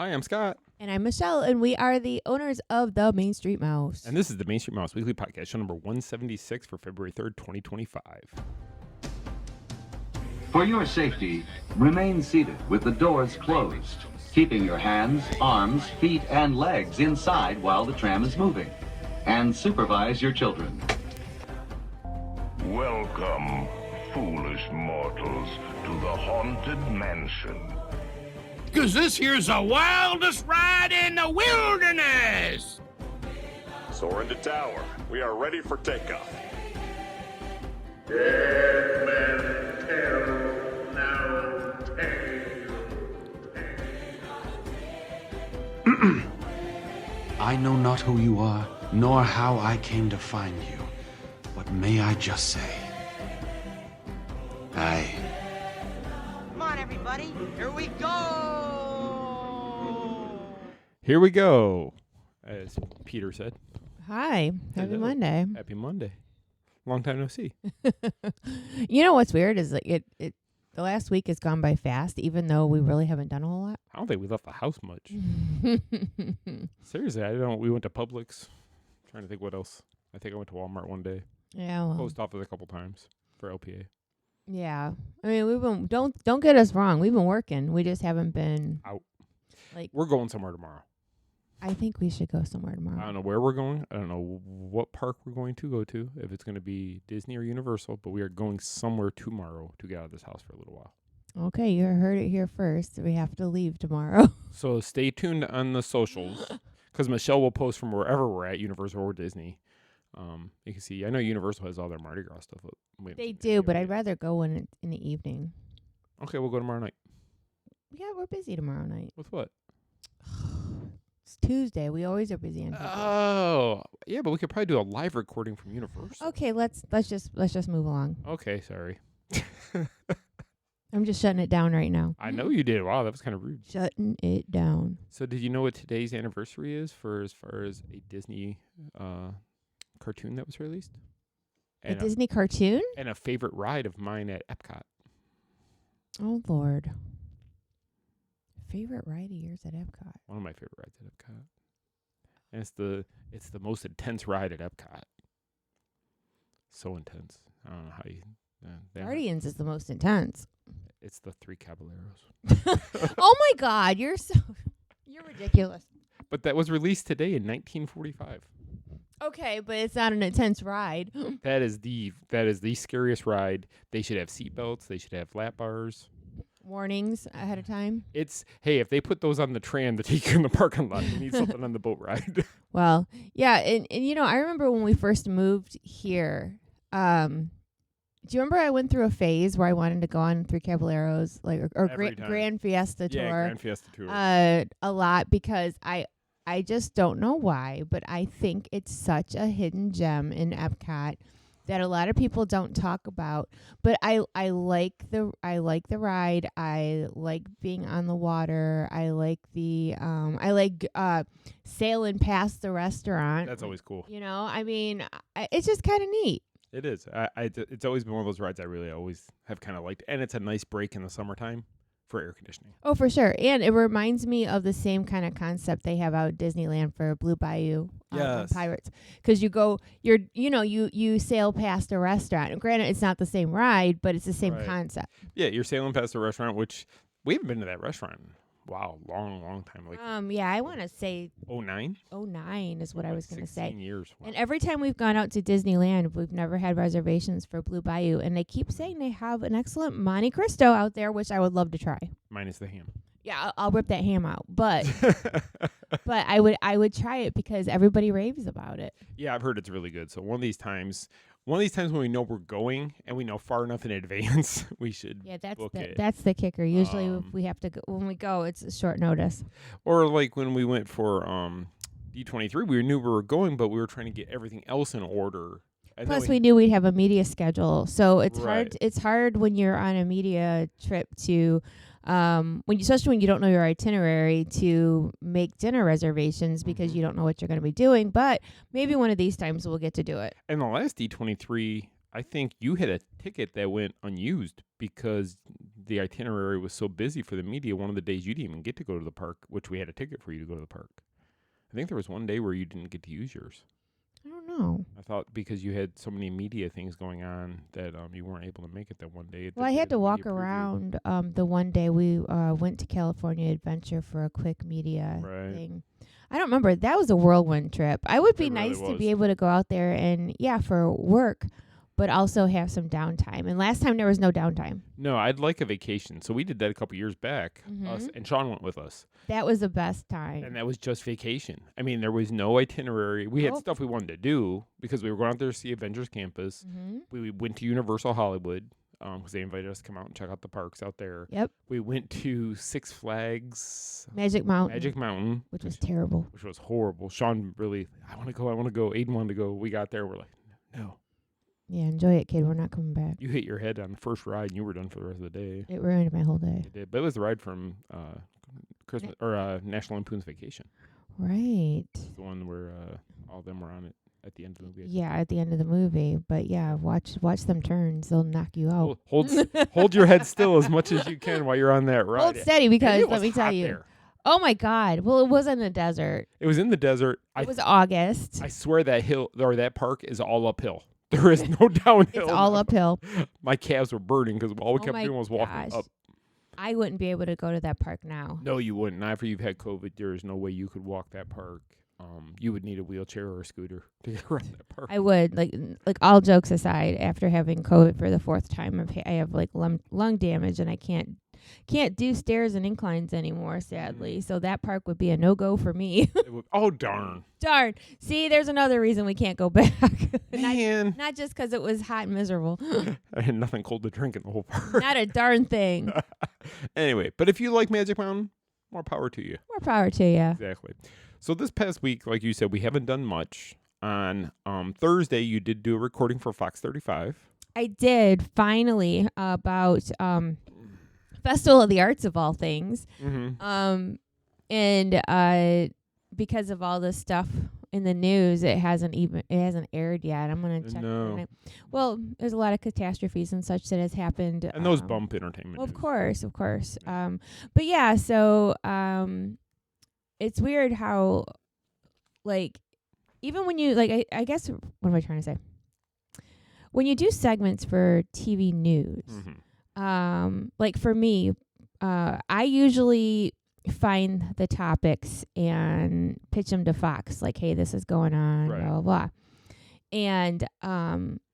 Hi, I'm Scott. And I'm Michelle, and we are the owners of the Main Street Mouse. And this is the Main Street Mouse Weekly Podcast, show number 176 for February 3rd, 2025. For your safety, remain seated with the doors closed, keeping your hands, arms, feet, and legs inside while the tram is moving. And supervise your children. Welcome, foolish mortals, to the Haunted Mansion. 'Cause this here's the wildest ride in the wilderness! Soar into tower. We are ready for takeoff. Dead men tell no tale. I know not who you are, nor how I came to find you. But may I just say, aye. Come on, everybody. Here we go. Here we go, as Peter said. Hi. Happy Monday. Happy Monday. Long time no see. You know what's weird is like the last week has gone by fast, even though we really haven't done a whole lot. I don't think we left the house much. Seriously, we went to Publix. I'm trying to think what else. I think I went to Walmart one day. Yeah. Well, Post office a couple times for LPA. yeah. I mean, we've been don't get us wrong. We've been working. We just haven't been out. Like, we're going somewhere tomorrow. I think we should go somewhere tomorrow. I don't know where we're going. I don't know what park we're going to go to, if it's going to be Disney or Universal, but we are going somewhere tomorrow to get out of this house for a little while. Okay, you heard it here first. We have to leave tomorrow. So stay tuned on the socials, because Michelle will post from wherever we're at, Universal or Disney. You can see, I know Universal has all their Mardi Gras stuff. They do, but I'd rather go in the evening. Okay, we'll go tomorrow night. Yeah, we're busy tomorrow night. With what? It's Tuesday. We always are busy on Tuesday. Oh, yeah, but we could probably do a live recording from Universal. Okay, let's just move along. Okay, sorry. I'm just shutting it down right now. I know you did. Wow, that was kind of rude. Shutting it down. So did you know what today's anniversary is for as far as a Disney cartoon that was released? A Disney cartoon? And a favorite ride of mine at Epcot. Oh, Lord. Favorite ride of yours at Epcot? One of my favorite rides at Epcot. And it's the most intense ride at Epcot. So intense. I don't know how you... Guardians is the most intense. It's the Three Caballeros. Oh, my God. You're ridiculous. But that was released today in 1945. Okay, but it's not an intense ride. That is the scariest ride. They should have seatbelts. They should have lap bars. Warnings ahead of time. Hey, if they put those on the tram to take you in the parking lot, you need something on the boat ride. Well, yeah, and you know, I remember when we first moved here. Do you remember I went through a phase where I wanted to go on Three Caballeros, or Grand Fiesta tour? Yeah, Grand Fiesta tour. A lot, because I just don't know why, but I think it's such a hidden gem in Epcot that a lot of people don't talk about. But I like the ride. I like being on the water. I like sailing past the restaurant. That's always cool. You know, I mean, it's just kind of neat. It is. It's always been one of those rides I really always have kind of liked, and it's a nice break in the summertime for air conditioning. Oh, for sure. And it reminds me of the same kind of concept they have out at Disneyland for Blue Bayou on Pirates. Because you sail past a restaurant. And granted, it's not the same ride, but it's the same concept. Yeah, you're sailing past a restaurant, which we haven't been to that restaurant. Wow, long time. Yeah, I want to say 09? 09 is what I was going to say. 16 years. Wow. And every time we've gone out to Disneyland, we've never had reservations for Blue Bayou. And they keep saying they have an excellent Monte Cristo out there, which I would love to try. Minus the ham. Yeah, I'll rip that ham out. But but I would try it because everybody raves about it. Yeah, I've heard it's really good. So one of these times when we know we're going and we know far enough in advance, we should book it. That's the kicker. Usually if we have to go, when we go, it's a short notice. Or like when we went for D23, we knew we were going, but we were trying to get everything else in order. And plus, we knew we'd have a media schedule. So it's hard. It's hard when you're on a media trip to especially when you don't know your itinerary, to make dinner reservations because you don't know what you're going to be doing. But maybe one of these times we'll get to do it. And the last D23, I think you had a ticket that went unused because the itinerary was so busy for the media. One of the days you didn't even get to go to the park, which we had a ticket for you to go to the park. I think there was one day where you didn't get to use yours. I don't know. I thought because you had so many media things going on that you weren't able to make it that one day. Well, I had to walk around the one day we went to California Adventure for a quick media thing. I don't remember. That was a whirlwind trip. I would be nice to be able to go out there and, for work, but also have some downtime. And last time there was no downtime. No, I'd like a vacation. So we did that a couple years back. Us and Sean went with us. That was the best time. And that was just vacation. I mean, there was no itinerary. We had stuff we wanted to do because we were going out there to see Avengers Campus. We went to Universal Hollywood because they invited us to come out and check out the parks out there. Yep. We went to Six Flags. Magic Mountain. Which was terrible. Which was horrible. Sean really, I want to go. Aiden wanted to go. We got there. We're like, no. Yeah, enjoy it, kid. We're not coming back. You hit your head on the first ride, and you were done for the rest of the day. It ruined my whole day. It did, but it was the ride from Christmas or National Lampoon's Vacation. Right. It's the one where all of them were on it at the end of the movie. Yeah, at the end of the movie. But yeah, watch them turns. They'll knock you out. Hold your head still as much as you can while you're on that ride. Hold steady because let me tell you. There. Oh my God! Well, it was in the desert. It was in the desert. It was August. I swear that hill or that park is all uphill. There is no downhill. It's all uphill. My calves were burning because all we kept doing was walking up. I wouldn't be able to go to that park now. No, you wouldn't. Not after you've had COVID. There is no way you could walk that park. You would need a wheelchair or a scooter to get around that park. I would. Like all jokes aside, after having COVID for the 4th time, I have like lung damage and I can't do stairs and inclines anymore, sadly. So that park would be a no-go for me. Oh, darn. Darn. See, there's another reason we can't go back. Man. Not just because it was hot and miserable. I had nothing cold to drink in the whole park. Not a darn thing. Anyway, but if you like Magic Mountain, more power to you. More power to you. Exactly. So this past week, like you said, we haven't done much. On Thursday, you did do a recording for Fox 35. I did, finally, about Festival of the Arts of all things. And because of all this stuff in the news, it hasn't aired yet. I'm gonna check. No. Well, there's a lot of catastrophes and such that has happened. And those bump entertainment. Of course. But yeah, so it's weird how, like, even when you I guess what am I trying to say? When you do segments for TV news, like for me, I usually find the topics and pitch them to Fox, like, hey, this is going on, blah, blah, blah. And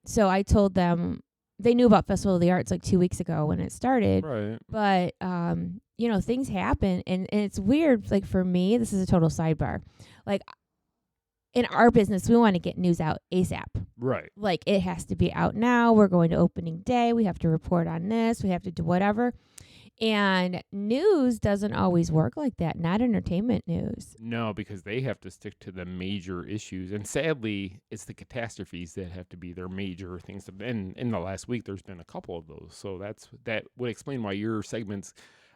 so I told them, they knew about Festival of the Arts like 2 weeks ago when it started. Right. But, things happen. And it's weird, like for me, this is a total sidebar. Like, in our business, we want to get news out ASAP. Right. Like, it has to be out now. We're going to opening day. We have to report on this. We have to do whatever. And news doesn't always work like that, not entertainment news. No, because they have to stick to the major issues. And sadly, it's the catastrophes that have to be their major things. And in the last week, there's been a couple of those. So that would explain why your segments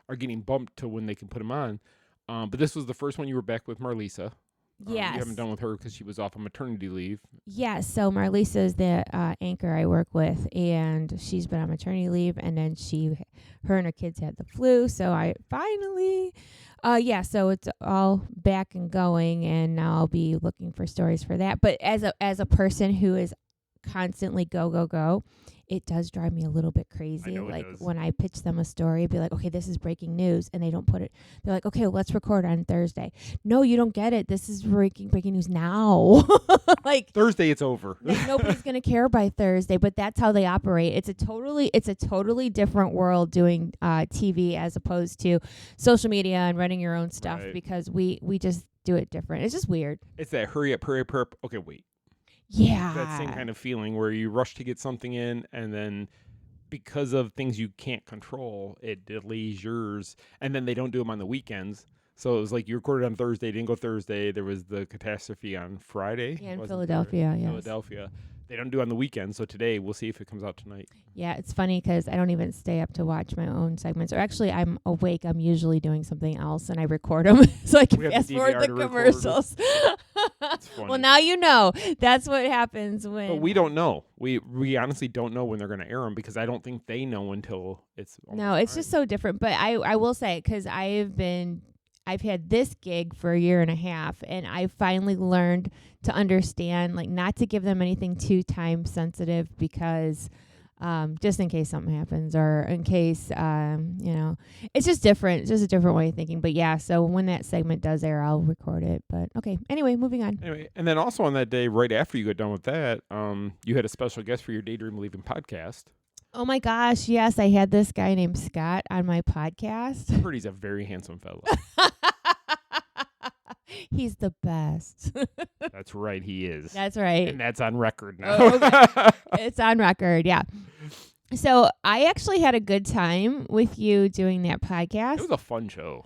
are getting bumped to when they can put them on. But this was the first one you were back with Marlisa. Yes. You haven't done with her because she was off on maternity leave. Yes. So Marlisa is the anchor I work with, and she's been on maternity leave, and then her and her kids had the flu. So I finally, so it's all back and going, and now I'll be looking for stories for that. But as a person who is constantly go, it does drive me a little bit crazy. Like when I pitch them a story, I'd be like, okay, this is breaking news. And they don't put it. They're like, okay, well, let's record on Thursday. No, you don't get it. This is breaking news now. Like Thursday, it's over. Like nobody's going to care by Thursday, but that's how they operate. It's a totally different world doing TV as opposed to social media and running your own stuff because we just do it different. It's just weird. It's that hurry up. Okay, wait. Yeah. That same kind of feeling where you rush to get something in, and then because of things you can't control, it delays yours, and then they don't do them on the weekends. So it was like you recorded on Thursday, didn't go Thursday. There was the catastrophe on Friday. Yeah, in wasn't Philadelphia, there? yes. Philadelphia. They don't do it on the weekend, so today we'll see if it comes out tonight. Yeah, it's funny because I don't even stay up to watch my own segments. Or actually, I'm awake. I'm usually doing something else, and I record them so I can We have fast the forward DVR the to record. commercials. funny. Well, now you know. That's what happens when. But we don't know. We honestly don't know when they're going to air them because I don't think they know until it's No, it's just so different. But I will say, because I've had this gig for a year and a half, and I finally learned to understand, like, not to give them anything too time sensitive because just in case something happens or in case, it's just different. It's just a different way of thinking. But yeah, so when that segment does air, I'll record it. But okay, anyway, moving on. Anyway, and then also on that day, right after you got done with that, you had a special guest for your Daydream Leaving podcast. Oh my gosh, yes, I had this guy named Scott on my podcast. I heard he's a very handsome fellow. He's the best. That's right, he is. That's right. And that's on record now. Oh, okay. It's on record, yeah. So I actually had a good time with you doing that podcast. It was a fun show.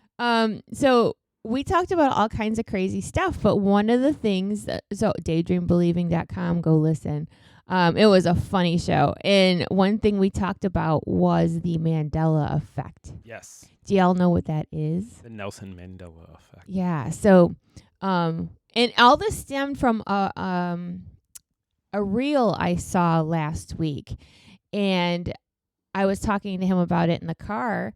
So we talked about all kinds of crazy stuff, but one of the things, so daydreambelieving.com, go listen. It was a funny show. And one thing we talked about was the Mandela effect. Yes. Do y'all know what that is? The Nelson Mandela effect. Yeah. So, and all this stemmed from a reel I saw last week, and I was talking to him about it in the car,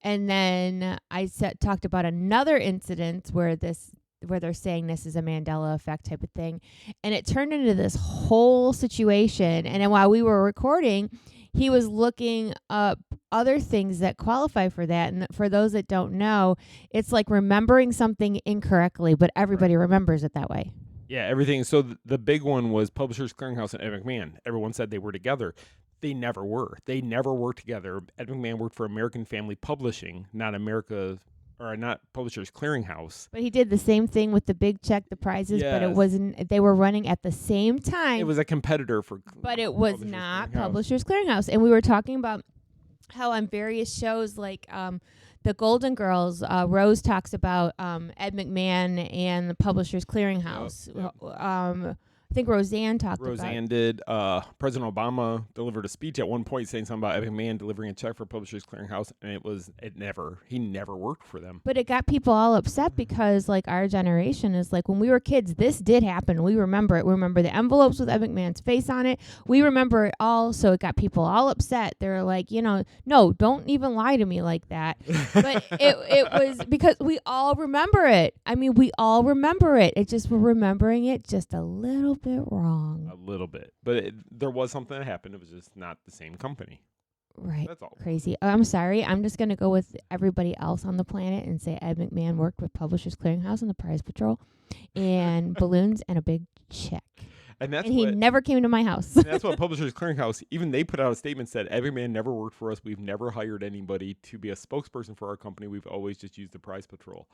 and then I talked about another incident where they're saying this is a Mandela effect type of thing, and it turned into this whole situation. And then while we were recording, he was looking up other things that qualify for that. And for those that don't know, it's like remembering something incorrectly, but everybody remembers it that way. Yeah, everything. So the big one was Publishers Clearinghouse and Ed McMahon. Everyone said they were together. They never were. They never worked together. Ed McMahon worked for American Family Publishing, not Publishers Clearinghouse. But he did the same thing with the big check, the prizes, but it wasn't. They were running at the same time. It was a competitor for. But it was not Publishers Clearinghouse. And we were talking about how on various shows like the Golden Girls, Rose talks about Ed McMahon and the Publishers Clearinghouse. Yep. I think Roseanne talked about it. Roseanne did. President Obama delivered a speech at one point saying something about Ed McMahon delivering a check for Publishers Clearinghouse, and he never worked for them. But it got people all upset because, like, our generation is like, when we were kids, this did happen. We remember it. We remember the envelopes with Ed McMahon's face on it. We remember it all, so it got people all upset. They were like, no, don't even lie to me like that. But it was because we all remember it. I mean, we all remember it. It just, we're remembering it just a little bit wrong. A little bit. But there was something that happened. It was just not the same company. Right. That's all. Crazy. I'm sorry. I'm just going to go with everybody else on the planet and say Ed McMahon worked with Publishers Clearinghouse and the Prize Patrol and balloons and a big check. And he never came to my house. And that's what Publishers Clearinghouse, even they put out a statement said, Ed McMahon never worked for us. We've never hired anybody to be a spokesperson for our company. We've always just used the Prize Patrol.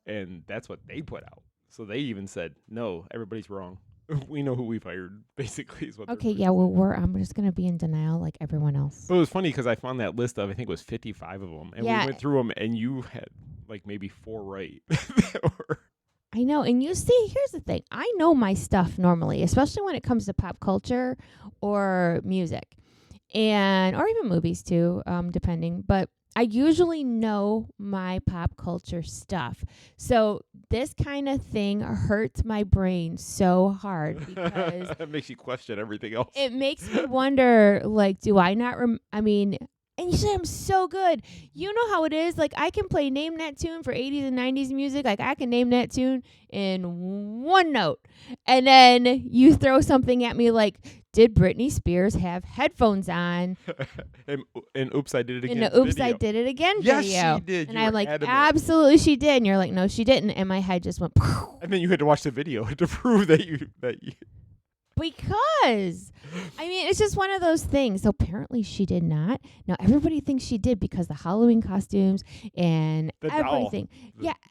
And that's what they put out. So they even said, no, everybody's wrong. We know who we've hired, basically. Is what okay, yeah, well, I'm just going to be in denial like everyone else. But it was funny because I found that list of, I think it was 55 of them. And we went through them, and you had like maybe 4 right. I know. And you see, here's the thing. I know my stuff normally, especially when it comes to pop culture or music or even movies too, depending. But I usually know my pop culture stuff. So this kind of thing hurts my brain so hard because it makes you question everything else. It makes me wonder, like, do I not and you say I'm so good. You know how it is. Like, I can play Name That Tune for 80s and 90s music. Like, I can name that tune in one note. And then you throw something at me like, did Britney Spears have headphones on? and oops, I did it again. And the oops, I did it again video. Yes, she did. And I'm like, absolutely she did. And you're like, no, she didn't. And my head just went. And then you had to watch the video to prove that you. Because, I mean, it's just one of those things. So apparently she did not. Now, everybody thinks she did because the Halloween costumes and everything.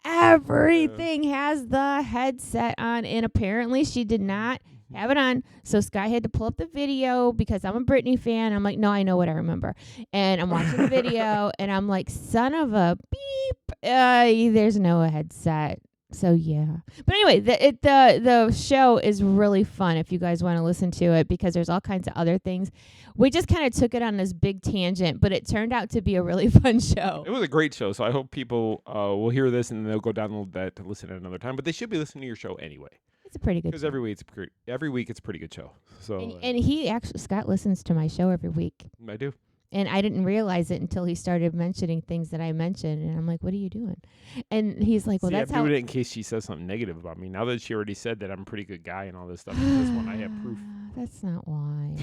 Everything has the headset on. And apparently she did not. Have it on. So Sky had to pull up the video because I'm a Britney fan. I'm like, no, I know what I remember. And I'm watching the video, and I'm like, son of a beep. There's no headset. So yeah. But anyway, the show is really fun if you guys want to listen to it, because there's all kinds of other things. We just kind of took it on this big tangent, but it turned out to be a really fun show. It was a great show, so I hope people will hear this and they'll go download that to listen at another time. But they should be listening to your show anyway. It's a pretty good show. Because every week it's a pretty good show. So and he actually, Scott listens to my show every week. I do. And I didn't realize it until he started mentioning things that I mentioned. And I'm like, what are you doing? And he's like, well, that's I'm how. doing it in case she says something negative about me. Now that she already said that I'm a pretty good guy and all this stuff, this one I have proof. That's not why.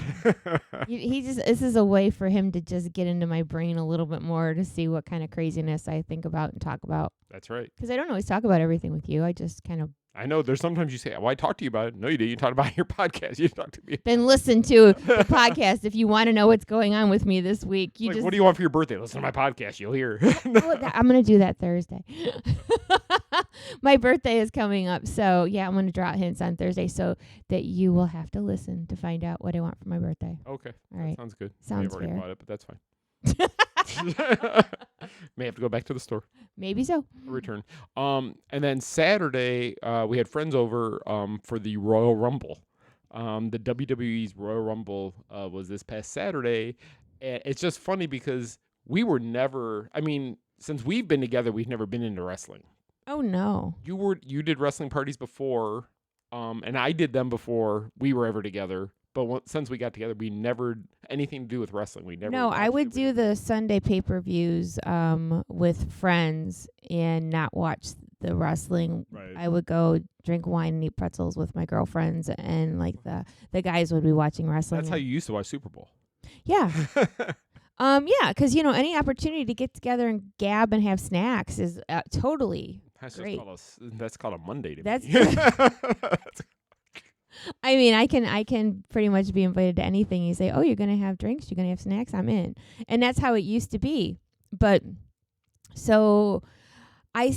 This is a way for him to just get into my brain a little bit more to see what kind of craziness I think about and talk about. That's right. Because I don't always talk about everything with you. I just kind of. I know there's sometimes you say, well, I talked to you about it. No, you didn't. You talked about your podcast. You talked to me. Then listen to the podcast if you want to know what's going on with me this week. What do you want for your birthday? Listen to my podcast. You'll hear. I'm going to do that Thursday. My birthday is coming up. So, yeah, I'm going to draw hints on Thursday so that you will have to listen to find out what I want for my birthday. Okay. All right. Sounds good. Sounds I've already fair. bought it, but that's fine. May have to go back to the store. Maybe so. Return. And then Saturday, we had friends over for the Royal Rumble. The WWE's Royal Rumble was this past Saturday. And it's just funny because we were never, since we've been together, we've never been into wrestling. Oh, no. You did wrestling parties before, and I did them before we were ever together. But since we got together, we never anything to do with wrestling. We never. No, I would do the Sunday pay-per-views with friends and not watch the wrestling. Right. I would go drink wine and eat pretzels with my girlfriends, and like the guys would be watching wrestling. That's how you used to watch Super Bowl. Yeah. Yeah, because any opportunity to get together and gab and have snacks is totally great. That's called a Monday to That's. me. I can pretty much be invited to anything. You say, oh, you're going to have drinks, you're going to have snacks, I'm in. And that's how it used to be. But so we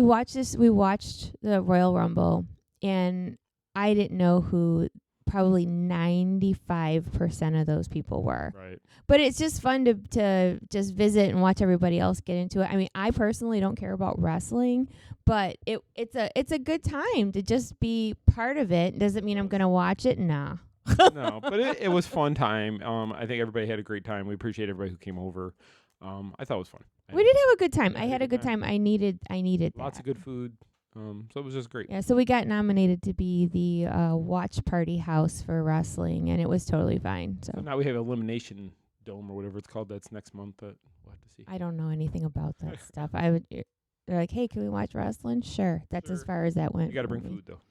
watched the Royal Rumble, and I didn't know who probably 95% of those people were. Right. But it's just fun to just visit and watch everybody else get into it. I personally don't care about wrestling, but it's a good time to just be part of it. Doesn't mean I'm going to watch it. Nah. No, but it was fun time. I think everybody had a great time. We appreciate everybody who came over. I thought it was fun. We did have a good time. I had a good time. I needed lots that. of good food. So it was just great. Yeah, so we got nominated to be the watch party house for wrestling, and it was totally fine. So now we have Elimination Dome or whatever it's called. That's next month. That we'll have to see. I don't know anything about that stuff. They're like, hey, can we watch wrestling? Sure. That's as far as that went. You got to bring food though.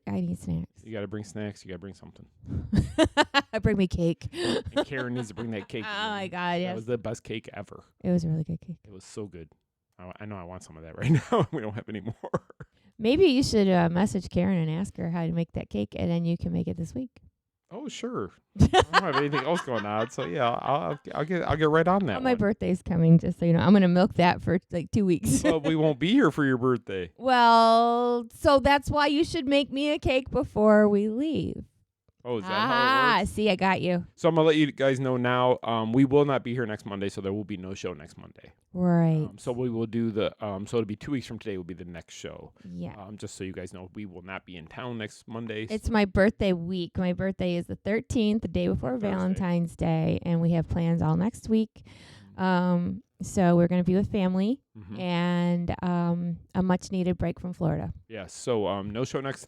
I need snacks. You got to bring snacks. You got to bring something. Bring me cake. And Karen needs to bring that cake. Oh my God! Yes, that was the best cake ever. It was a really good cake. It was so good. I know I want some of that right now. We don't have any more. Maybe you should message Karen and ask her how to make that cake, and then you can make it this week. Oh, sure. I don't have anything else going on, so yeah, I'll get right on that. My birthday's coming, just so you know. I'm gonna milk that for like 2 weeks. Well, we won't be here for your birthday. Well, so that's why you should make me a cake before we leave. Oh, is that how it works? See, I got you. So I'm gonna let you guys know now. We will not be here next Monday, so there will be no show next Monday. Right. So we will do so it'll be 2 weeks from today will be the next show. Yeah. Just so you guys know, we will not be in town next Monday. It's my birthday week. My birthday is the 13th, the day before Valentine's Day, and we have plans all next week. So we're going to be with family and a much-needed break from Florida. Yeah, so no show next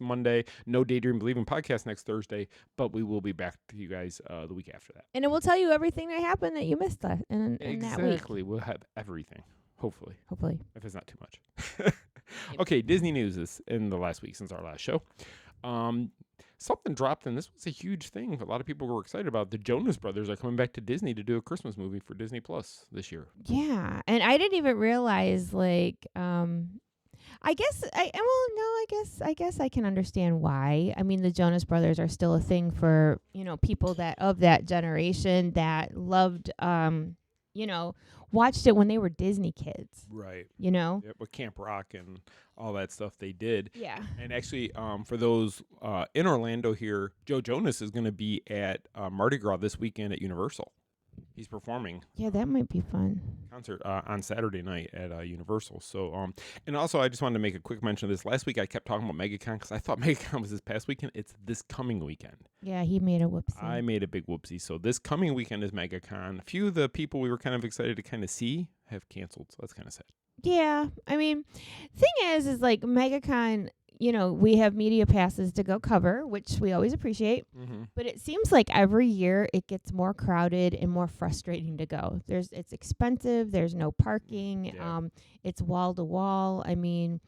Monday, no Daydream Believing podcast next Thursday, but we will be back to you guys the week after that. And it will tell you everything that happened that you missed in that week. Exactly. We'll have everything, hopefully. If it's not too much. Okay, Disney news is in the last week since our last show. Something dropped, and this was a huge thing. A lot of people were excited about. The Jonas Brothers are coming back to Disney to do a Christmas movie for Disney Plus this year. Yeah, and I didn't even realize, I guess I can understand why. I mean, the Jonas Brothers are still a thing for, people that of that generation that loved, watched it when they were Disney kids. Right. You know? Yep, with Camp Rock and all that stuff they did. Yeah. And actually, for those in Orlando here, Joe Jonas is going to be at Mardi Gras this weekend at Universal. He's performing. Yeah, that might be fun. Concert on Saturday night at Universal. So, and also I just wanted to make a quick mention of this. Last week I kept talking about MegaCon because I thought MegaCon was this past weekend. It's this coming weekend. Yeah, he made a whoopsie. I made a big whoopsie. So this coming weekend is MegaCon. A few of the people we were kind of excited to kind of see have canceled. So that's kind of sad. Yeah, I mean, thing is like MegaCon, we have media passes to go cover, which we always appreciate. Mm-hmm. But it seems like every year it gets more crowded and more frustrating to go. It's expensive. There's no parking. Yeah. It's wall to wall. I mean,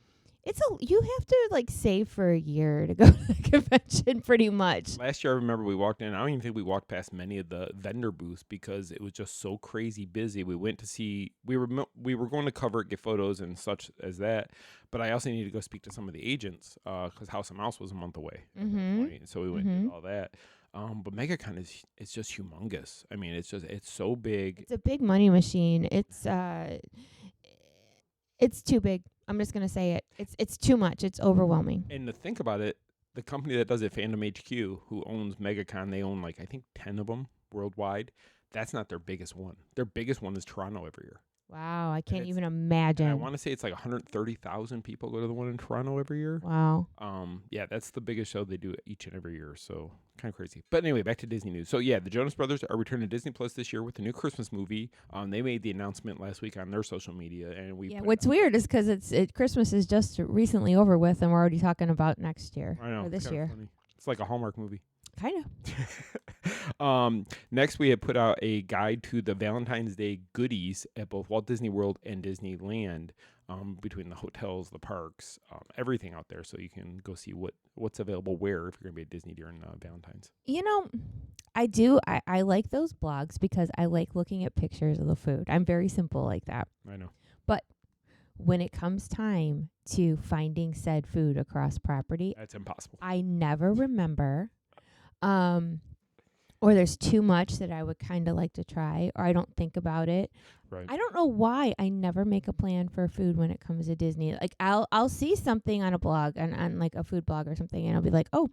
you have to like save for a year to go to the convention pretty much. Last year I remember we walked in. I don't even think we walked past many of the vendor booths because it was just so crazy busy. We went to see. We were going to cover it, get photos and such as that. But I also needed to go speak to some of the agents because House of Mouse was a month away at that point. So we went and did all that. But MegaCon it's just humongous. I mean, it's so big. It's a big money machine. It's too big. I'm just gonna say it. It's too much. It's overwhelming. And to think about it, the company that does it, Fandom HQ, who owns MegaCon, they own like I think 10 of them worldwide. That's not their biggest one. Their biggest one is Toronto every year. Wow, I can't even imagine. I want to say it's like 130,000 people go to the one in Toronto every year. Wow. Yeah, that's the biggest show they do each and every year. So kind of crazy. But anyway, back to Disney news. So yeah, the Jonas Brothers are returning to Disney Plus this year with a new Christmas movie. They made the announcement last week on their social media, and we. Yeah, what's weird is because Christmas is just recently over with, and we're already talking about next year. I know. Or this year. Funny. It's like a Hallmark movie. Kind of. Next, we have put out a guide to the Valentine's Day goodies at both Walt Disney World and Disneyland, between the hotels, the parks, everything out there, so you can go see what's available where if you're going to be at Disney during Valentine's. I do. I like those blogs because I like looking at pictures of the food. I'm very simple like that. I know. But when it comes time to finding said food across property, that's impossible. I never remember. Or there's too much that I would kind of like to try, or I don't think about it. Right. I don't know why I never make a plan for food when it comes to Disney. Like I'll see something on a blog, on like a food blog or something, and I'll be like, oh,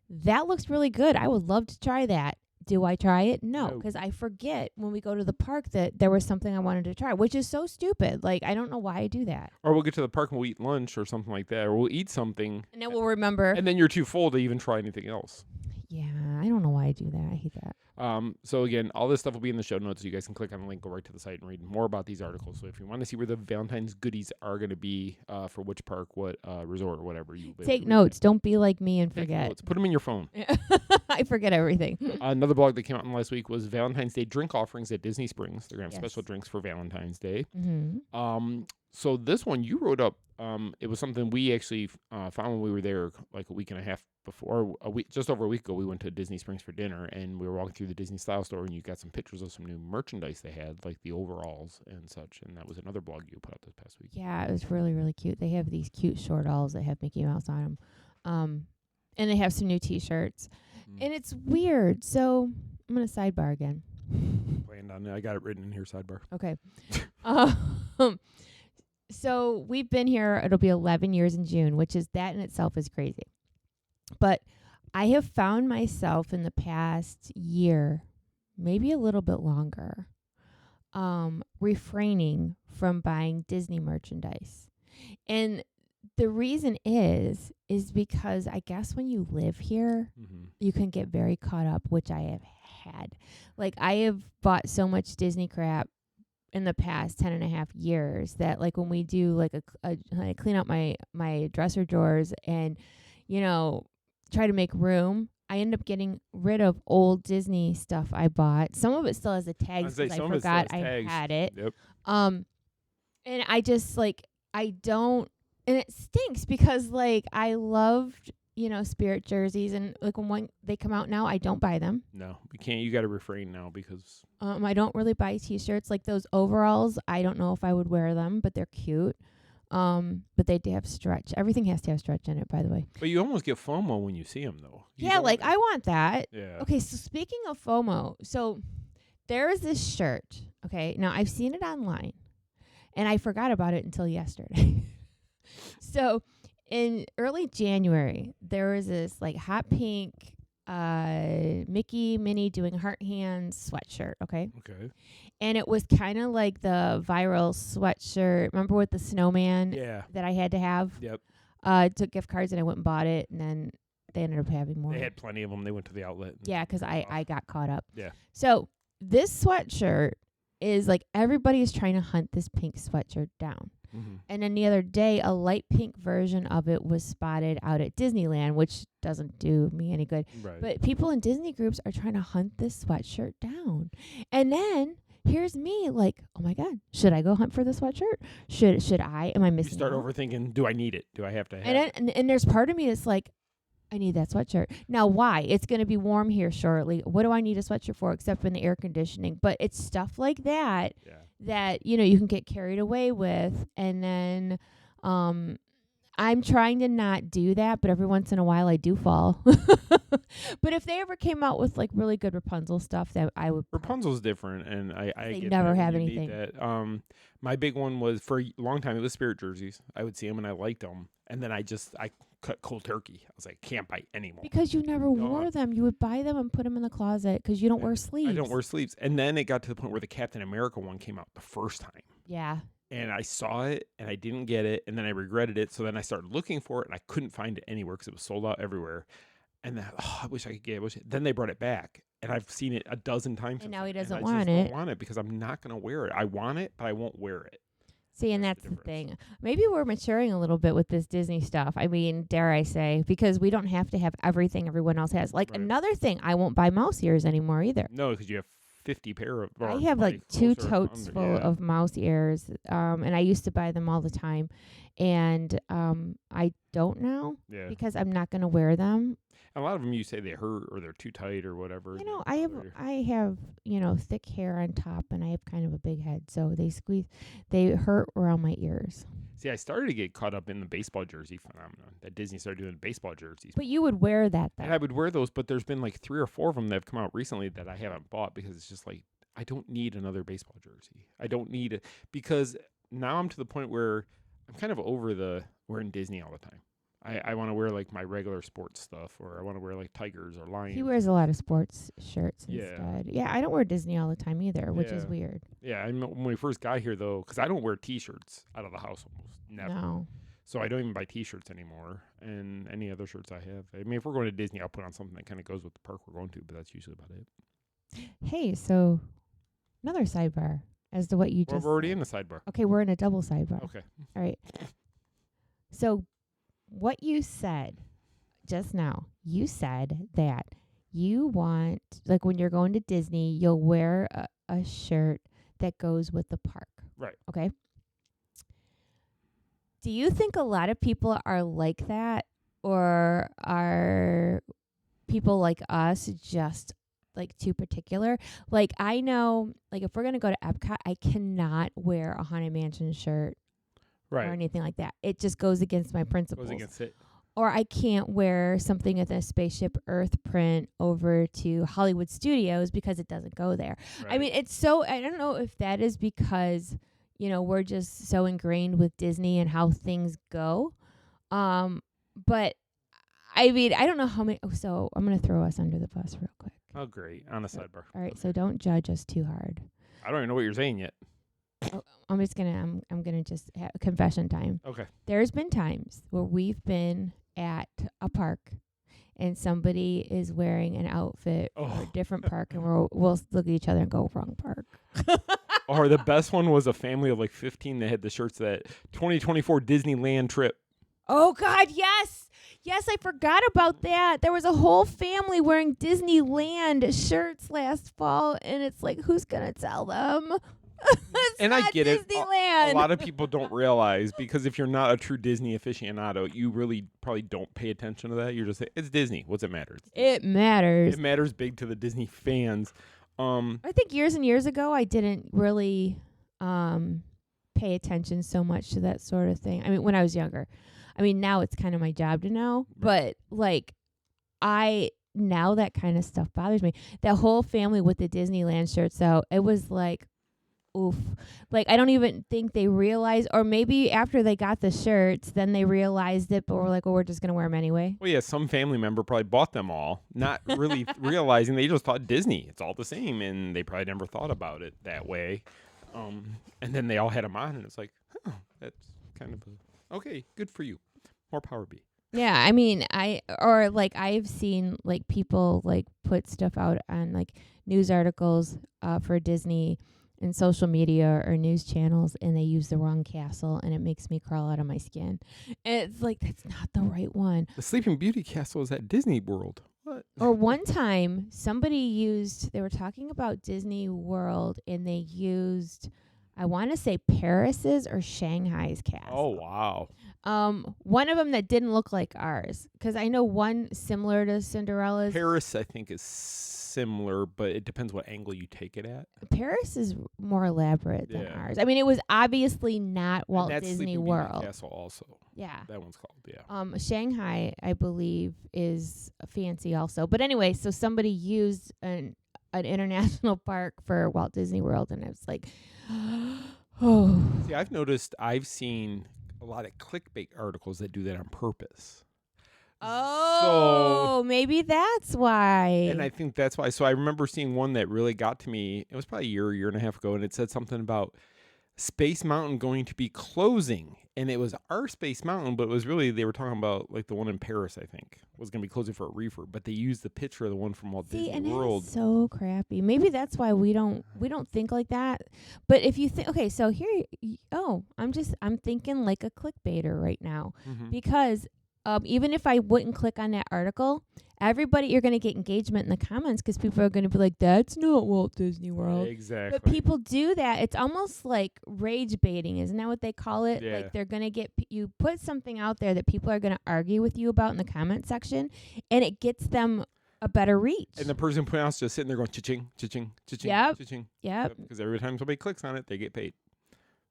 that looks really good. I would love to try that. Do I try it? No, because I forget when we go to the park that there was something I wanted to try, which is so stupid. Like, I don't know why I do that. Or we'll get to the park and we'll eat lunch or something like that, or we'll eat something. And then we'll remember. And then you're too full to even try anything else. Yeah, I don't know why I do that. I hate that. So again, all this stuff will be in the show notes. So you guys can click on the link, go right to the site, and read more about these articles. So if you want to see where the Valentine's goodies are going to be, for which park, what resort, whatever, you take notes. Don't be like me and forget. Put them in your phone. I forget everything. Another blog that came out last week was Valentine's Day drink offerings at Disney Springs. They're going to have special drinks for Valentine's Day. Mm-hmm. So this one you wrote up. It was something we actually found when we were there like a week and a half before, just over a week ago. We went to Disney Springs for dinner, and we were walking through the Disney Style Store, and you got some pictures of some new merchandise they had, like the overalls and such. And that was another blog you put out this past week. Yeah, it was really, really cute. They have these cute short alls that have Mickey Mouse on them, and they have some new T-shirts, and it's weird. So I'm gonna sidebar again. Planned on it. I got it written in here. Sidebar. Okay. So we've been here, it'll be 11 years in June, which is that in itself is crazy. But I have found myself in the past year, maybe a little bit longer, refraining from buying Disney merchandise. And the reason is because I guess when you live here, you can get very caught up, which I have had. Like, I have bought so much Disney crap in the past 10 and a half years that, like, when we do like I clean out my dresser drawers and, try to make room, I end up getting rid of old Disney stuff I bought. Some of it still has the tags because I forgot I had it. Yep. And I just I don't, and it stinks because I loved Spirit jerseys, and when they come out now, I don't buy them. No, we can't. You got to refrain now because I don't really buy T-shirts. Like those overalls, I don't know if I would wear them, but they're cute. But they do have stretch. Everything has to have stretch in it, by the way. But you almost get FOMO when you see them, though. Yeah, I want that. Yeah. Okay, so speaking of FOMO, so there is this shirt Okay. Now I've seen it online, and I forgot about it until yesterday. So in early January, there was this like hot pink Mickey Minnie doing heart hands sweatshirt. Okay. Okay. And it was kind of like the viral sweatshirt. Remember with the snowman Yeah. that I had to have? Yep. I took gift cards and I went and bought it, and then they ended up having more. They had plenty of them. They went to the outlet. Yeah, because I got caught up. Yeah. So this sweatshirt is like everybody is trying to hunt this pink sweatshirt down. Mm-hmm. And then the other day, a light pink version of it was spotted out at Disneyland, which doesn't do me any good. Right. But people in Disney groups are trying to hunt this sweatshirt down. And then here's me like, oh my God, should I go hunt for the sweatshirt? Should I? Am I You missing start out? overthinking, do I need it? Do I have to have And it? then, and there's part of me that's like, I need that sweatshirt. Now, why? It's going to be warm here shortly. What do I need a sweatshirt for except for the air conditioning? But it's stuff like that Yeah. that, you know, you can get carried away with. And then I'm trying to not do that, but every once in a while I do fall. But if they ever came out with like really good Rapunzel stuff, that I would. Rapunzel's different, and I They get never that, have and you need anything. that. My big one was for a long time. It was Spirit jerseys. I would see them and I liked them, and then I cut cold turkey. I was like, can't buy anymore. Because you never No. wore them. You would buy them and put them in the closet because you don't wear sleeves. I don't wear sleeves. And then it got to the point where the Captain America one came out the first time. Yeah. And I saw it and I didn't get it. And then I regretted it. So then I started looking for it and I couldn't find it anywhere because it was sold out everywhere. And then, I wish I could get it. Then they brought it back. And I've seen it a dozen times. And now he then, doesn't I want just it. don't want it because I'm not going to wear it. I want it, but I won't wear it. See, and That's that's the the thing. Maybe we're maturing a little bit with this Disney stuff. I mean, dare I say, because we don't have to have everything everyone else has. Like Right. another thing, I won't buy mouse ears anymore either. No, because you have 50 pair of. I or have like probably 2 closer, totes under, full yeah. of mouse ears, and I used to buy them all the time, and I don't now Yeah. because I'm not going to wear them. A lot of them you say they hurt or they're too tight or whatever. You and know, they I bother you. have you know thick hair on top, and I have kind of a big head, so they hurt around my ears. See, I started to get caught up in the baseball jersey phenomenon that Disney started doing baseball jerseys. But you would wear that And then. I would wear those, but there's been like 3 or 4 of them that have come out recently that I haven't bought because it's just like, I don't need another baseball jersey. I don't need it because now I'm to the point where I'm kind of over wearing Disney all the time. I want to wear like my regular sports stuff, or I want to wear like Tigers or Lions. He wears a lot of sports shirts Yeah. instead. Yeah, I don't wear Disney all the time either, which is Yeah. weird. Yeah, when we first got here though, because I don't wear T-shirts out of the house almost never. No. So I don't even buy T-shirts anymore, and any other shirts I have. I mean, if we're going to Disney, I'll put on something that kind of goes with the park we're going to, but that's usually about it. Hey, so another sidebar as to what you Well, just we're already said. in the sidebar. Okay, we're in a double sidebar. Okay. All right. So what you said just now, you said that you want, like when you're going to Disney, you'll wear a shirt that goes with the park. Right. Okay. Do you think a lot of people are like that, or are people like us just like too particular? Like I know, like if we're going to go to Epcot, I cannot wear a Haunted Mansion shirt or Right. anything like that. It just goes against my principles. Goes against it. Or I can't wear something with a Spaceship Earth print over to Hollywood Studios because it doesn't go there. Right. I mean, it's so, I don't know if that is because, you know, we're just so ingrained with Disney and how things go. But I mean, I don't know how many, so I'm going to throw us under the bus real quick. Oh, great. On a sidebar. All right. So don't judge us too hard. I don't even know what you're saying yet. I'm just going to, I'm going to just have confession time. Okay. There's been times where we've been at a park and somebody is wearing an outfit for a different park, and we'll look at each other and go, wrong park. Or the best one was a family of like 15 that had the shirts that 2024 Disneyland trip. Oh, God, yes. Yes, I forgot about that. There was a whole family wearing Disneyland shirts last fall, and it's like, who's going to tell them? It's And I not get it. Disneyland. A lot of people don't realize, because if you're not a true Disney aficionado, you really probably don't pay attention to that. You're just like, it's Disney. What's it matter? It matters. It matters big to the Disney fans. I think years and years ago, I didn't really pay attention so much to that sort of thing. I mean, when I was younger. I mean, now it's kind of my job to know. But, like, now that kind of stuff bothers me. That whole family with the Disneyland shirts, though, it was like, oof. Like, I don't even think they realized, or maybe after they got the shirts, then they realized it, but we're like, well, we're just going to wear them anyway. Well, yeah, some family member probably bought them all, not really realizing they just thought Disney. It's all the same, and they probably never thought about it that way. And then they all had them on, and it's like, huh, that's kind of okay, good for you. More power be. Yeah, I mean, I've seen like people like put stuff out on like news articles for Disney and social media or news channels, and they use the wrong castle, and it makes me crawl out of my skin. And it's like, that's not the right one. The Sleeping Beauty castle is at Disney World. What? Or one time, they were talking about Disney World, and they used, I want to say Paris's or Shanghai's castle. Oh, wow. One of them that didn't look like ours, because I know one similar to Cinderella's. Paris, I think, is similar, but it depends what angle you take it at. Paris is more elaborate than Yeah. ours. I mean, it was obviously not And Walt that's Disney Sleeping Beauty World. Castle also. Yeah. That one's called, yeah. Shanghai, I believe, is fancy also. But anyway, so somebody used an international park for Walt Disney World, and I was like, oh. See, I've seen a lot of clickbait articles that do that on purpose. Oh, maybe that's why. And I think that's why. So I remember seeing one that really got to me. It was probably a year and a half ago, and it said something about Space Mountain going to be closing. And it was our Space Mountain, but it was really, they were talking about like the one in Paris, I think, was going to be closing for a refurb. But they used the picture of the one from Walt Disney and World. it's so crappy. Maybe that's why we don't think like that. But if you think, okay, so here, I'm thinking like a clickbaiter right now, because even if I wouldn't click on that article, you're going to get engagement in the comments because people are going to be like, that's not Walt Disney World. Exactly. But people do that. It's almost like rage baiting. Isn't that what they call it? Yeah. Like they're going to get, you put something out there that people are going to argue with you about in the comment section, and it gets them a better reach. And the person putting out just sitting there going, cha-ching, cha-ching, cha-ching, Yep. cha-ching. Yep. Because every time somebody clicks on it, they get paid.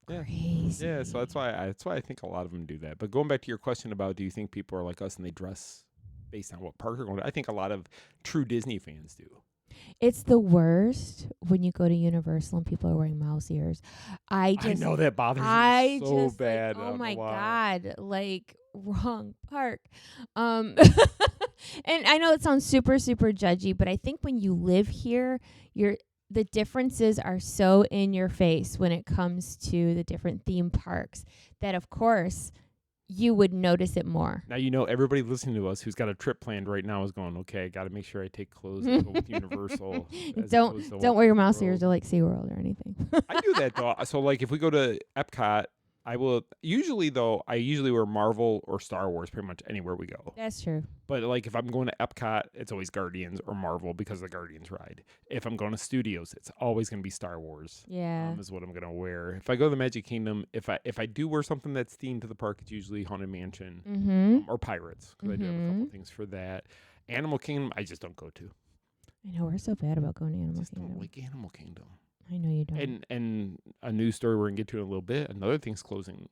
Yeah. Crazy. Yeah, so that's why I think a lot of them do that. But going back to your question about, do you think people are like us and they dress based on what park they're going to? I think a lot of true Disney fans do. It's the worst when you go to Universal and people are wearing mouse ears. I know that bothers me so bad. Like, oh my God, like wrong park. And I know it sounds super, super judgy, but I think when you live here, the differences are so in your face when it comes to the different theme parks that, of course, you would notice it more. Now, everybody listening to us who's got a trip planned right now is going, okay, I got to make sure I take clothes and go with Universal. Don't wear your mouse ears to like SeaWorld or anything. I do that, though. So, like, if we go to Epcot, I usually wear Marvel or Star Wars pretty much anywhere we go. That's true. But like if I'm going to Epcot, it's always Guardians or Marvel because the Guardians ride. If I'm going to Studios, it's always going to be Star Wars. Yeah. Is what I'm going to wear. If I go to the Magic Kingdom, if I do wear something that's themed to the park, it's usually Haunted Mansion or Pirates because I do have a couple things for that. Animal Kingdom, I just don't go to. I know, we're so bad about going to Animal Kingdom. Don't like Animal Kingdom. I know you don't. And a news story we're gonna get to in a little bit. Another thing's closing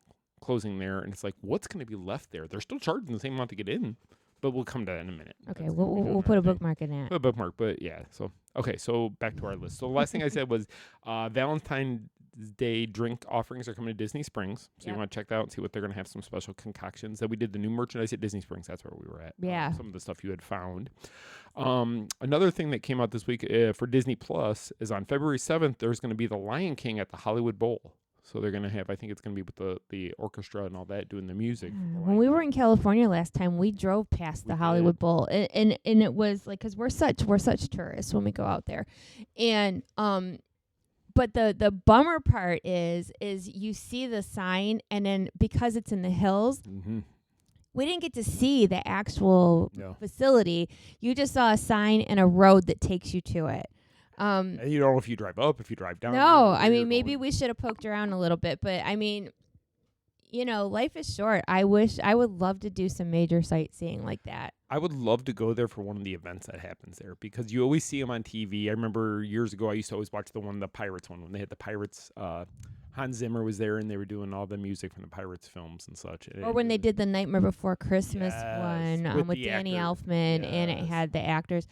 there, and it's like, what's gonna be left there? They're still charging the same amount to get in, but we'll come to that in a minute. Okay, we'll put a bookmark in that. Put a bookmark, but yeah. So okay, so back to our list. So the last thing I said was Valentine's Day drink offerings are coming to Disney Springs. So you want to check that out and see what they're gonna have, some special concoctions. That we did the new merchandise at Disney Springs. That's where we were at. Yeah. Some of the stuff you had found. Another thing that came out this week for Disney Plus is on February 7th, there's going to be the Lion King at the Hollywood Bowl. So they're going to have, I think it's going to be with the orchestra and all that doing the music. When we were in California last time, we drove past the Hollywood Bowl, and it was like, because we're such tourists when we go out there, and but the bummer part is you see the sign, and then because it's in the hills. We didn't get to see the actual facility. You just saw a sign and a road that takes you to it. And you don't know if you drive up, if you drive down. No, I mean, maybe we should have poked around a little bit. But, I mean, life is short. I would love to do some major sightseeing like that. I would love to go there for one of the events that happens there because you always see them on TV. I remember years ago I used to always watch the Pirates one when they had the Pirates. Hans Zimmer was there and they were doing all the music from the Pirates films and such. Or when they did the Nightmare Before Christmas one with Danny actor. Elfman, and it had the actors.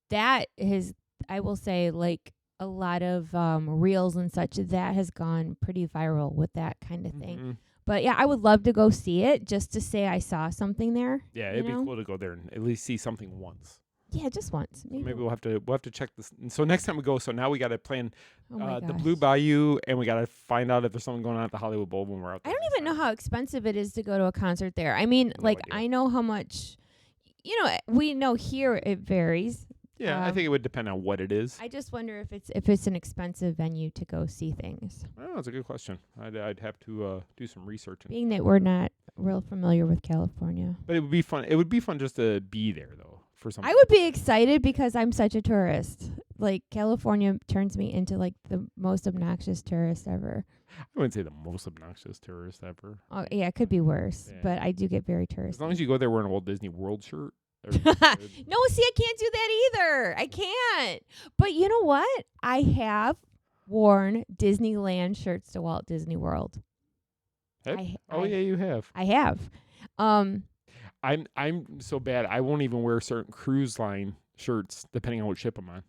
That is, I will say, like a lot of reels and such. That has gone pretty viral with that kind of thing. Mm-hmm. But yeah, I would love to go see it just to say I saw something there. Yeah, you it'd be know? cool to go there and at least see something once. Yeah, just once. So maybe we'll have to check this. And so next time we go, so now we got to plan Oh my the gosh. Blue Bayou, and we got to find out if there's something going on at the Hollywood Bowl when we're out I there. don't even know how expensive it is to go to a concert there. I mean, No like, idea. I know how much, we know here it varies. Yeah, I think it would depend on what it is. I just wonder if it's an expensive venue to go see things. Oh, that's a good question. I'd have to do some research. Being that we're not real familiar with California. But it would be fun. It would be fun just to be there, though, for something. I would be excited because I'm such a tourist. Like, California turns me into, like, the most obnoxious tourist ever. I wouldn't say the most obnoxious tourist ever. Oh, yeah, it could be worse, Yeah. but I do get very touristy. As long as you go there wearing a Walt Disney World shirt. No, see, I can't do that either. I can't. But you know what? I have worn Disneyland shirts to Walt Disney World. Oh, yeah, you have. I have. I'm so bad. I won't even wear certain cruise line shirts depending on what ship I'm on.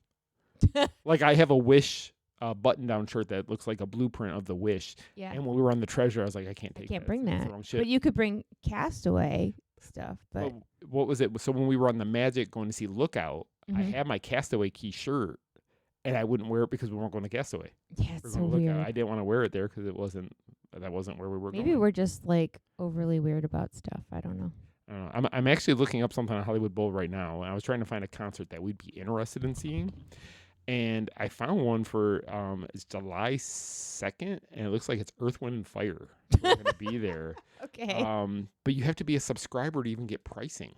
Like I have a Wish button-down shirt that looks like a blueprint of the Wish. Yeah. And when we were on the Treasure, I was like, I can't take. I can't that. bring It's that. the wrong ship. But you could bring Castaway stuff. But what was it? So when we were on the Magic going to see Lookout, I Mhm. had my Castaway Key shirt, and I wouldn't wear it because we weren't going to Castaway. yeah, We it's were so going to Lookout. weird. I didn't want to wear it there because that wasn't where we were Maybe going. we're just like overly weird about stuff. I don't know. I'm actually looking up something on Hollywood Bowl right now, and I was trying to find a concert that we'd be interested in seeing, and I found one for it's July 2nd, and it looks like it's Earth, Wind, and Fire. We're going to be there. Okay. But you have to be a subscriber to even get pricing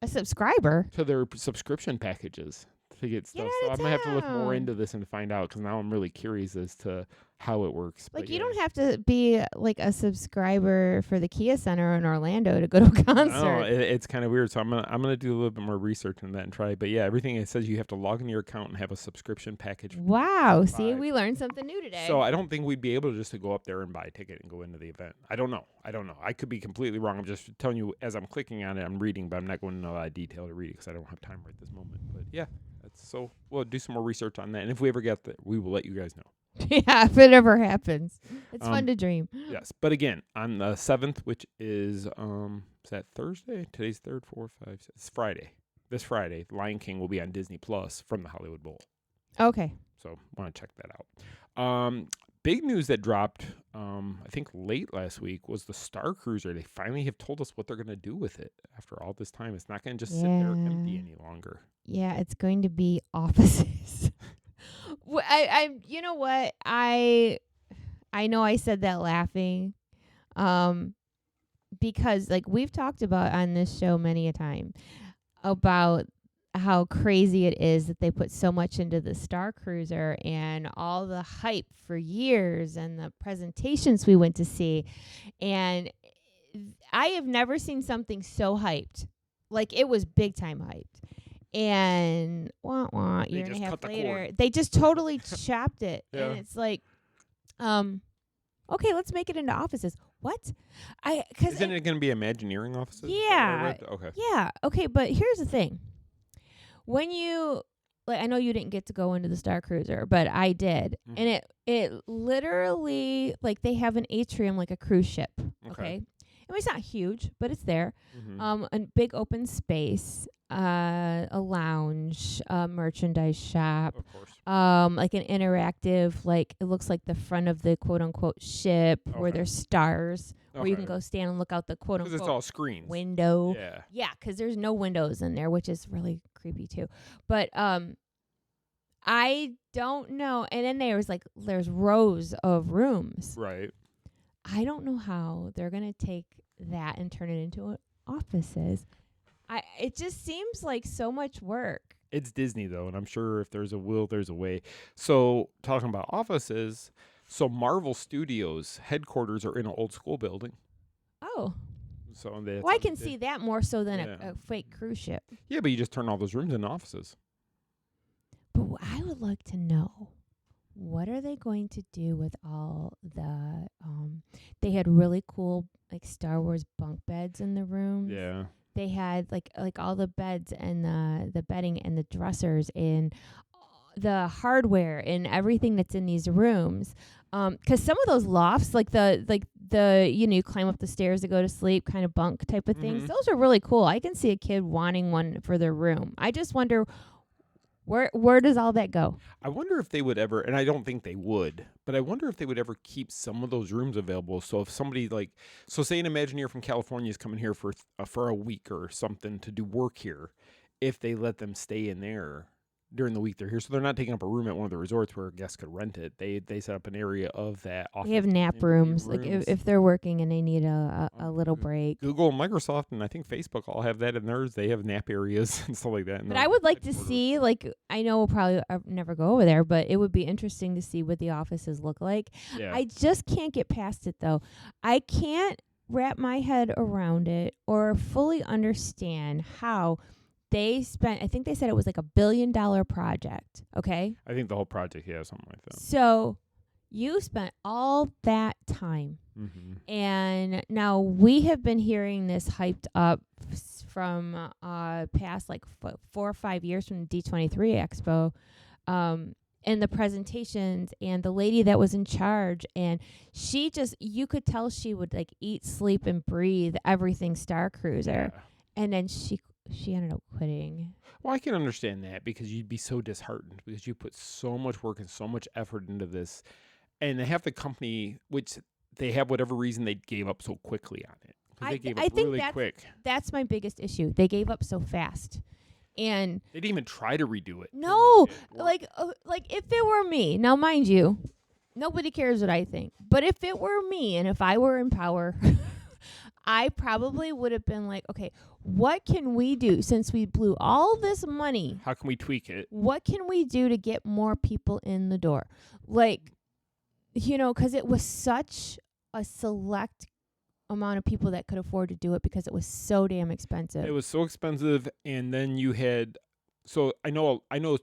A subscriber. to their subscription packages to get stuff. So out I'm of gonna have to look more town. into this and find out because now I'm really curious as to how it works. Like, But you yeah. don't have to be like a subscriber for the Kia Center in Orlando to go to a concert. No, it's kind of weird. So I'm gonna do a little bit more research on that and try. But yeah, everything it says you have to log into your account and have a subscription package. Wow. See, Five. we learned something new today. So I don't think we'd be able to just to go up there and buy a ticket and go into the event. I don't know. I could be completely wrong. I'm just telling you as I'm clicking on it, I'm reading, but I'm not going into a lot of detail to read it because I don't have time right this moment. But yeah, so we'll do some more research on that. And if we ever get there, we will let you guys know. yeah, if it ever happens. It's fun to dream. Yes, but again, on the 7th, which is that Thursday? Today's 3rd, 4th, 5th, 6th. It's Friday. This Friday, Lion King will be on Disney Plus from the Hollywood Bowl. Okay. So want to check that out. Big news that dropped, I think late last week, was the Star Cruiser. They finally have told us what they're going to do with it after all this time. It's not going to just sit there empty Yeah. any longer. Yeah, it's going to be offices. You know what? I know I said that laughing, because like we've talked about on this show many a time about how crazy it is that they put so much into the Star Cruiser and all the hype for years and the presentations we went to see, and I have never seen something so hyped. Like, it was big time hyped. And year and a just half cut the later, cord. they just totally chopped it. Yeah. And it's like, okay, let's make it into offices. What? Cause Isn't it going to be Imagineering offices? Is that what I Yeah. read? Okay. yeah, okay, but here's the thing. When you, like, I know you didn't get to go into the Star Cruiser, but I did. Mhm. And it literally, like, they have an atrium like a cruise ship. Okay. I mean, it's not huge, but it's there. Mhm. A big open space, a lounge, a merchandise shop, Of course. like an interactive, like it looks like the front of the quote unquote ship where Okay. there's stars where you can Okay. go stand and look out the quote Because unquote it's all screens. window. Yeah. Yeah, 'cause there's no windows in there, which is really creepy too. But I don't know. And then there's rows of rooms. Right. I don't know how they're gonna take that and turn it into offices. It just seems like so much work. It's Disney, though, and I'm sure if there's a will, there's a way. So, talking about offices, so Marvel Studios headquarters are in an old school building. Oh, So they, well, I can see that more so than Yeah. a fake cruise ship. Yeah, but you just turn all those rooms into offices. But I would like to know, what are they going to do with all the they had really cool like Star Wars bunk beds in the rooms. Yeah. They had like all the beds and the bedding and the dressers in the hardware and everything that's in these rooms. 'Cause some of those lofts, like the you climb up the stairs to go to sleep, kind of bunk type of things. Those are really cool. I can see a kid wanting one for their room. I just wonder where does all that go? I wonder if they would ever, and I don't think they would, but I wonder if they would ever keep some of those rooms available. So if somebody say an Imagineer from California is coming here for a week or something to do work here, if they let them stay in there during the week they're here, so they're not taking up a room at one of the resorts where guests could rent it. They set up an area of that office. They have nap rooms, like if they're working and they need a little break. Google, Microsoft, and I think Facebook all have that in theirs. They have nap areas and stuff like that. But I would like to see, I know we'll probably never go over there, but it would be interesting to see what the offices look like. Yeah. I just can't get past it, though. I can't wrap my head around it or fully understand how they spent, I think they said it was like $1 billion project, okay? I think the whole project, yeah, something like that. So you spent all that time. Mm-hmm. And now we have been hearing this hyped up from past 4 or 5 years from the D23 Expo, and the presentations and the lady that was in charge. And she you could tell she would eat, sleep, and breathe everything Star Cruiser. Yeah. And then she ended up quitting. Well, I can understand that because you'd be so disheartened because you put so much work and so much effort into this. And they have the company, which they have whatever reason they gave up so quickly on it. Because they gave up really quick. That's my biggest issue. They gave up so fast. And they didn't even try to redo it. No. If it were me, now mind you, nobody cares what I think. But if it were me and if I were in power, I probably would have been like, okay, what can we do since we blew all this money? How can we tweak it? What can we do to get more people in the door? Because it was such a select amount of people that could afford to do it because it was so damn expensive. It was so expensive, and then you had. So I know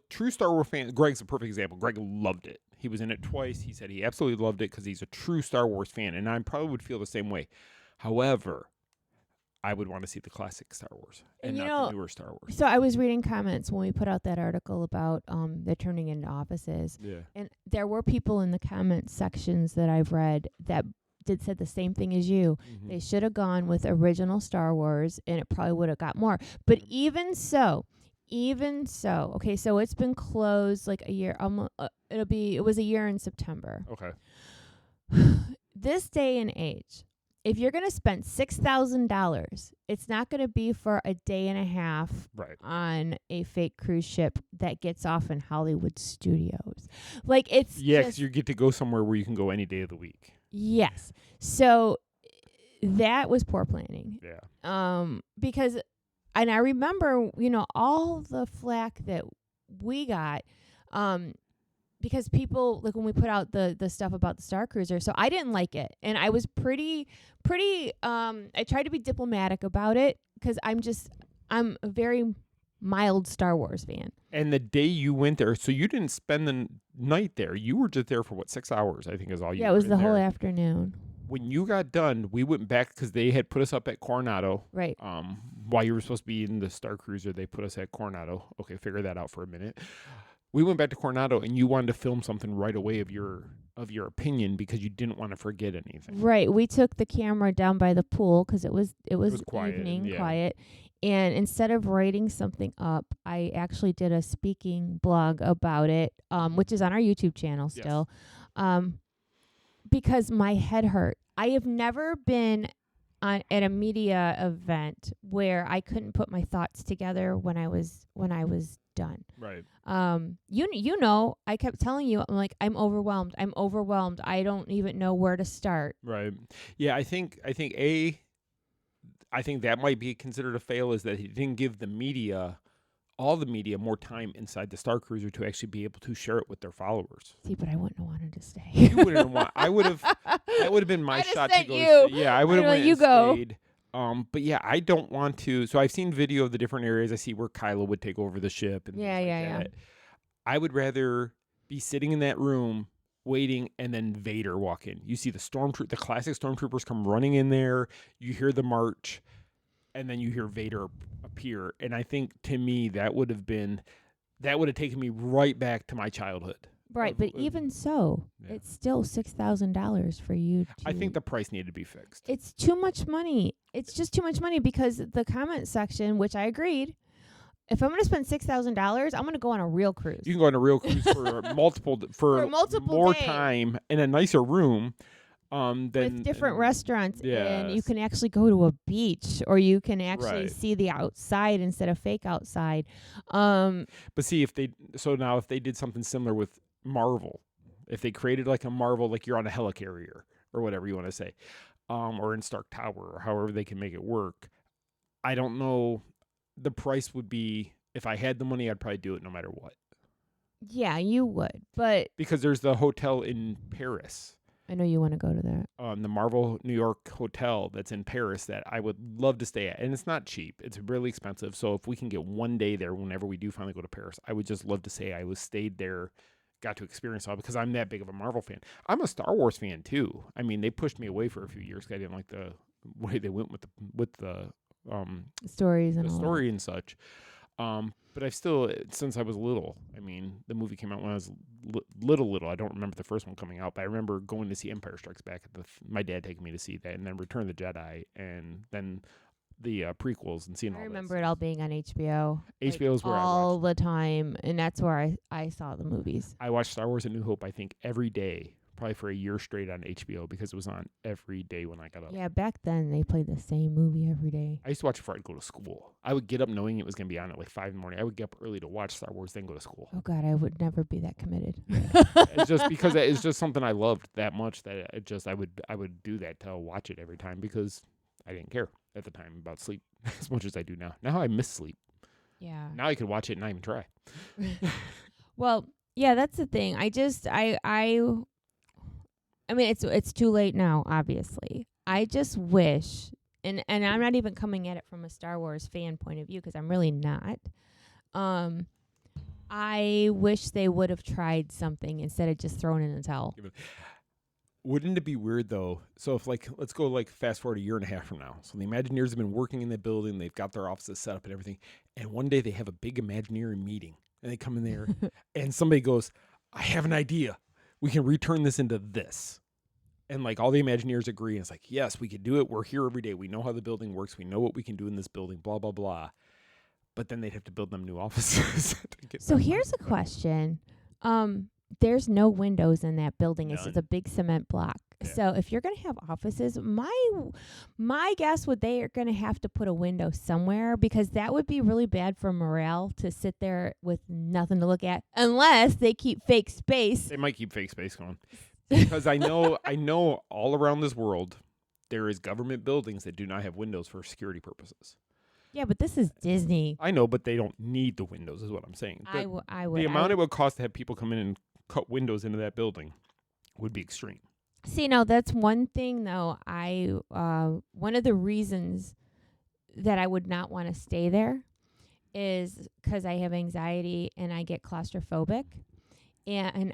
true Star Wars fan. Greg's a perfect example. Greg loved it. He was in it twice. He said he absolutely loved it because he's a true Star Wars fan, and I probably would feel the same way. However, I would want to see the classic Star Wars and not the newer Star Wars. So I was reading comments when we put out that article about they're turning into offices. Yeah. And there were people in the comment sections that I've read that said the same thing as you. Mm-hmm. They should have gone with original Star Wars and it probably would have got more. But even so, okay, so it's been closed a year. It was a year in September. Okay. This day and age, if you're going to spend $6,000, it's not going to be for a day and a half on a fake cruise ship that gets off in Hollywood Studios. It's because you get to go somewhere where you can go any day of the week. Yes. So that was poor planning. Yeah. Because, and I remember, all the flack that we got, because people, when we put out the stuff about the Star Cruiser, so I didn't like it. And I was pretty, I tried to be diplomatic about it because I'm a very mild Star Wars fan. And the day you went there, so you didn't spend the night there. You were just there for 6 hours, I think is all you. Yeah, it was the whole afternoon. When you got done, we went back because they had put us up at Coronado. Right. While you were supposed to be in the Star Cruiser, they put us at Coronado. Okay, figure that out for a minute. We went back to Coronado, and you wanted to film something right away of your opinion because you didn't want to forget anything. Right. We took the camera down by the pool because it was quiet, evening, quiet. And instead of writing something up, I actually did a speaking blog about it, which is on our YouTube channel still, because my head hurt. I have never been at a media event where I couldn't put my thoughts together when I was done. Right. I kept telling you, I'm like, I'm overwhelmed. I don't even know where to start. Right. Yeah, I think that might be considered a fail is that he didn't give all the media more time inside the Star Cruiser to actually be able to share it with their followers. See, but I wouldn't have wanted to stay. You wouldn't have wanted. That would have been my shot to go. I would have went you and go. Stayed. But yeah, I don't want to. So I've seen video of the different areas. I see where Kylo would take over the ship. And yeah. I would rather be sitting in that room waiting and then Vader walk in. You see the classic stormtroopers come running in there. You hear the march, and then you hear Vader appear. And I think to me that would have been that would have taken me right back to my childhood. Right, but even so, it's still $6,000 for you to... I think the price needed to be fixed. It's too much money. It's just too much money because the comment section, which I agreed, if I'm going to spend $6,000, I'm going to go on a real cruise. You can go on a real cruise for multiple more days. time in a nicer room. With different restaurants, and you Yes. can actually go to a beach, or you can actually Right. see the outside instead of fake outside. But see, if they did something similar with Marvel, if they created like a Marvel, like you're on a helicarrier or whatever you want to say, or in Stark Tower, or however they can make it work, I don't know. The price would be, if I had the money, I'd probably do it no matter what. Yeah, you would, but Because there's the hotel in Paris, I know you want to go to that. the Marvel New York hotel that's in Paris that I would love to stay at. And it's not cheap. It's really expensive. So if we can get one day there whenever we do finally go to Paris, I would just love to say I was stayed there, got to experience all, because I'm that big of a Marvel fan. I'm a Star Wars fan too. I mean, they pushed me away for a few years 'cause I didn't like the way they went with the Stories and the all story and such. But I've still, since I was little, I mean, the movie came out when I was little. I don't remember the first one coming out, but I remember going to see Empire Strikes Back. My dad taking me to see that, and then Return of the Jedi, and then the prequels, and seeing all I that remember stuff. it all being on HBO. HBO is where I all the time, and that's where I saw the movies. I watched Star Wars: A New Hope, I think, every day, probably for a year straight on HBO, because it was on every day when I got up. Yeah, back then they played the same movie every day. I used to watch it before I'd go to school. I would get up knowing it was going to be on at like 5 in the morning. I would get up early to watch Star Wars, then go to school. Oh God, I would never be that committed. It's just because it's just something I loved that much that I would do that to watch it every time, because I didn't care at the time about sleep as much as I do now. Now I miss sleep. Yeah. Now I could watch it and not even try. Well, yeah, that's the thing. I mean, it's too late now, obviously. I just wish, and I'm not even coming at it from a Star Wars fan point of view, because I'm really not. I wish they would have tried something instead of just throwing in the towel. Wouldn't it be weird though? So if let's go fast forward a year and a half from now. So the Imagineers have been working in that building. They've got their offices set up and everything. And one day they have a big Imagineering meeting, and they come in there and somebody goes, "I have an idea. We can return this into this." And all the Imagineers agree. And it's like, yes, we could do it. We're here every day. We know how the building works. We know what we can do in this building, blah, blah, blah. But then they'd have to build them new offices. So here's a question. There's no windows in that building. It's just a big cement block. Yeah. So if you're going to have offices, my guess would they are going to have to put a window somewhere, because that would be really bad for morale to sit there with nothing to look at, unless they keep fake space. They might keep fake space going. Because I know all around this world, there is government buildings that do not have windows for security purposes. Yeah, but this is Disney. I know, but they don't need the windows, is what I'm saying. I would. The amount it would cost to have people come in and cut windows into that building would be extreme. See, no, that's one thing, though. One of the reasons that I would not want to stay there is because I have anxiety and I get claustrophobic. And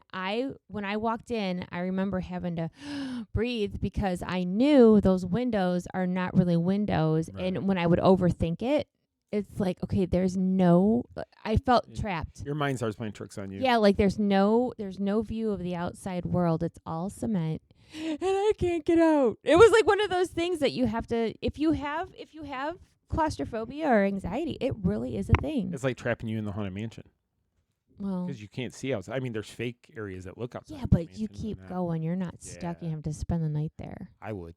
when I walked in, I remember having to breathe, because I knew those windows are not really windows. Right. And when I would overthink it, it's like, okay, I felt trapped. Your mind starts playing tricks on you. Yeah, there's no view of the outside world. It's all cement, and I can't get out. It was like one of those things that you have to, if you have claustrophobia or anxiety, it really is a thing. It's like trapping you in the Haunted Mansion. Well, Because you can't see outside. I mean, there's fake areas that look outside. yeah, the but you mansion keep and that. going. You're not stuck. You Yeah. have to spend the night there. I would.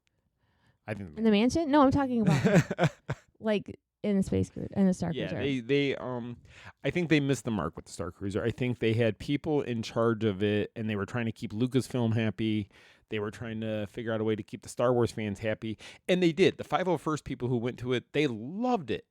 I think. In the mansion? No, I'm talking about in the space cruiser, in the Star Yeah, Cruiser. they I think they missed the mark with the Star Cruiser. I think they had people in charge of it, and they were trying to keep Lucasfilm happy. They were trying to figure out a way to keep the Star Wars fans happy, and they did. The 501st people who went to it, they loved it.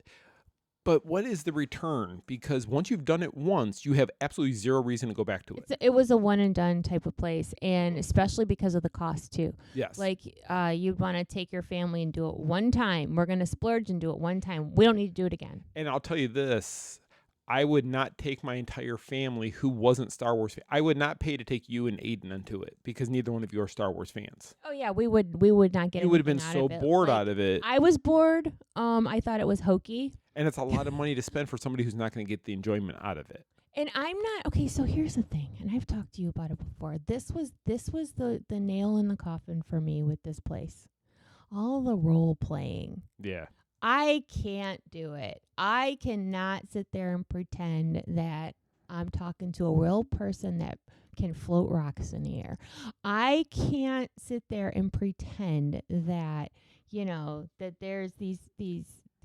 But what is the return? Because once you've done it once, you have absolutely zero reason to go back to it. It was a one and done type of place, and especially because of the cost too. Yes. You'd want to take your family and do it one time. We're going to splurge and do it one time. We don't need to do it again. And I'll tell you this, I would not take my entire family who wasn't Star Wars I would not pay to take you and Aiden into it, because neither one of you are Star Wars fans. Oh yeah, we would not get. You would have been anything so out of it. bored out of it. I was bored. I thought it was hokey. And it's a lot of money to spend for somebody who's not going to get the enjoyment out of it. And I'm not okay. So here's the thing, and I've talked to you about it before. This was the nail in the coffin for me with this place. All the role playing. Yeah. I can't do it. I cannot sit there and pretend that I'm talking to a real person that can float rocks in the air. I can't sit there and pretend that, that there's these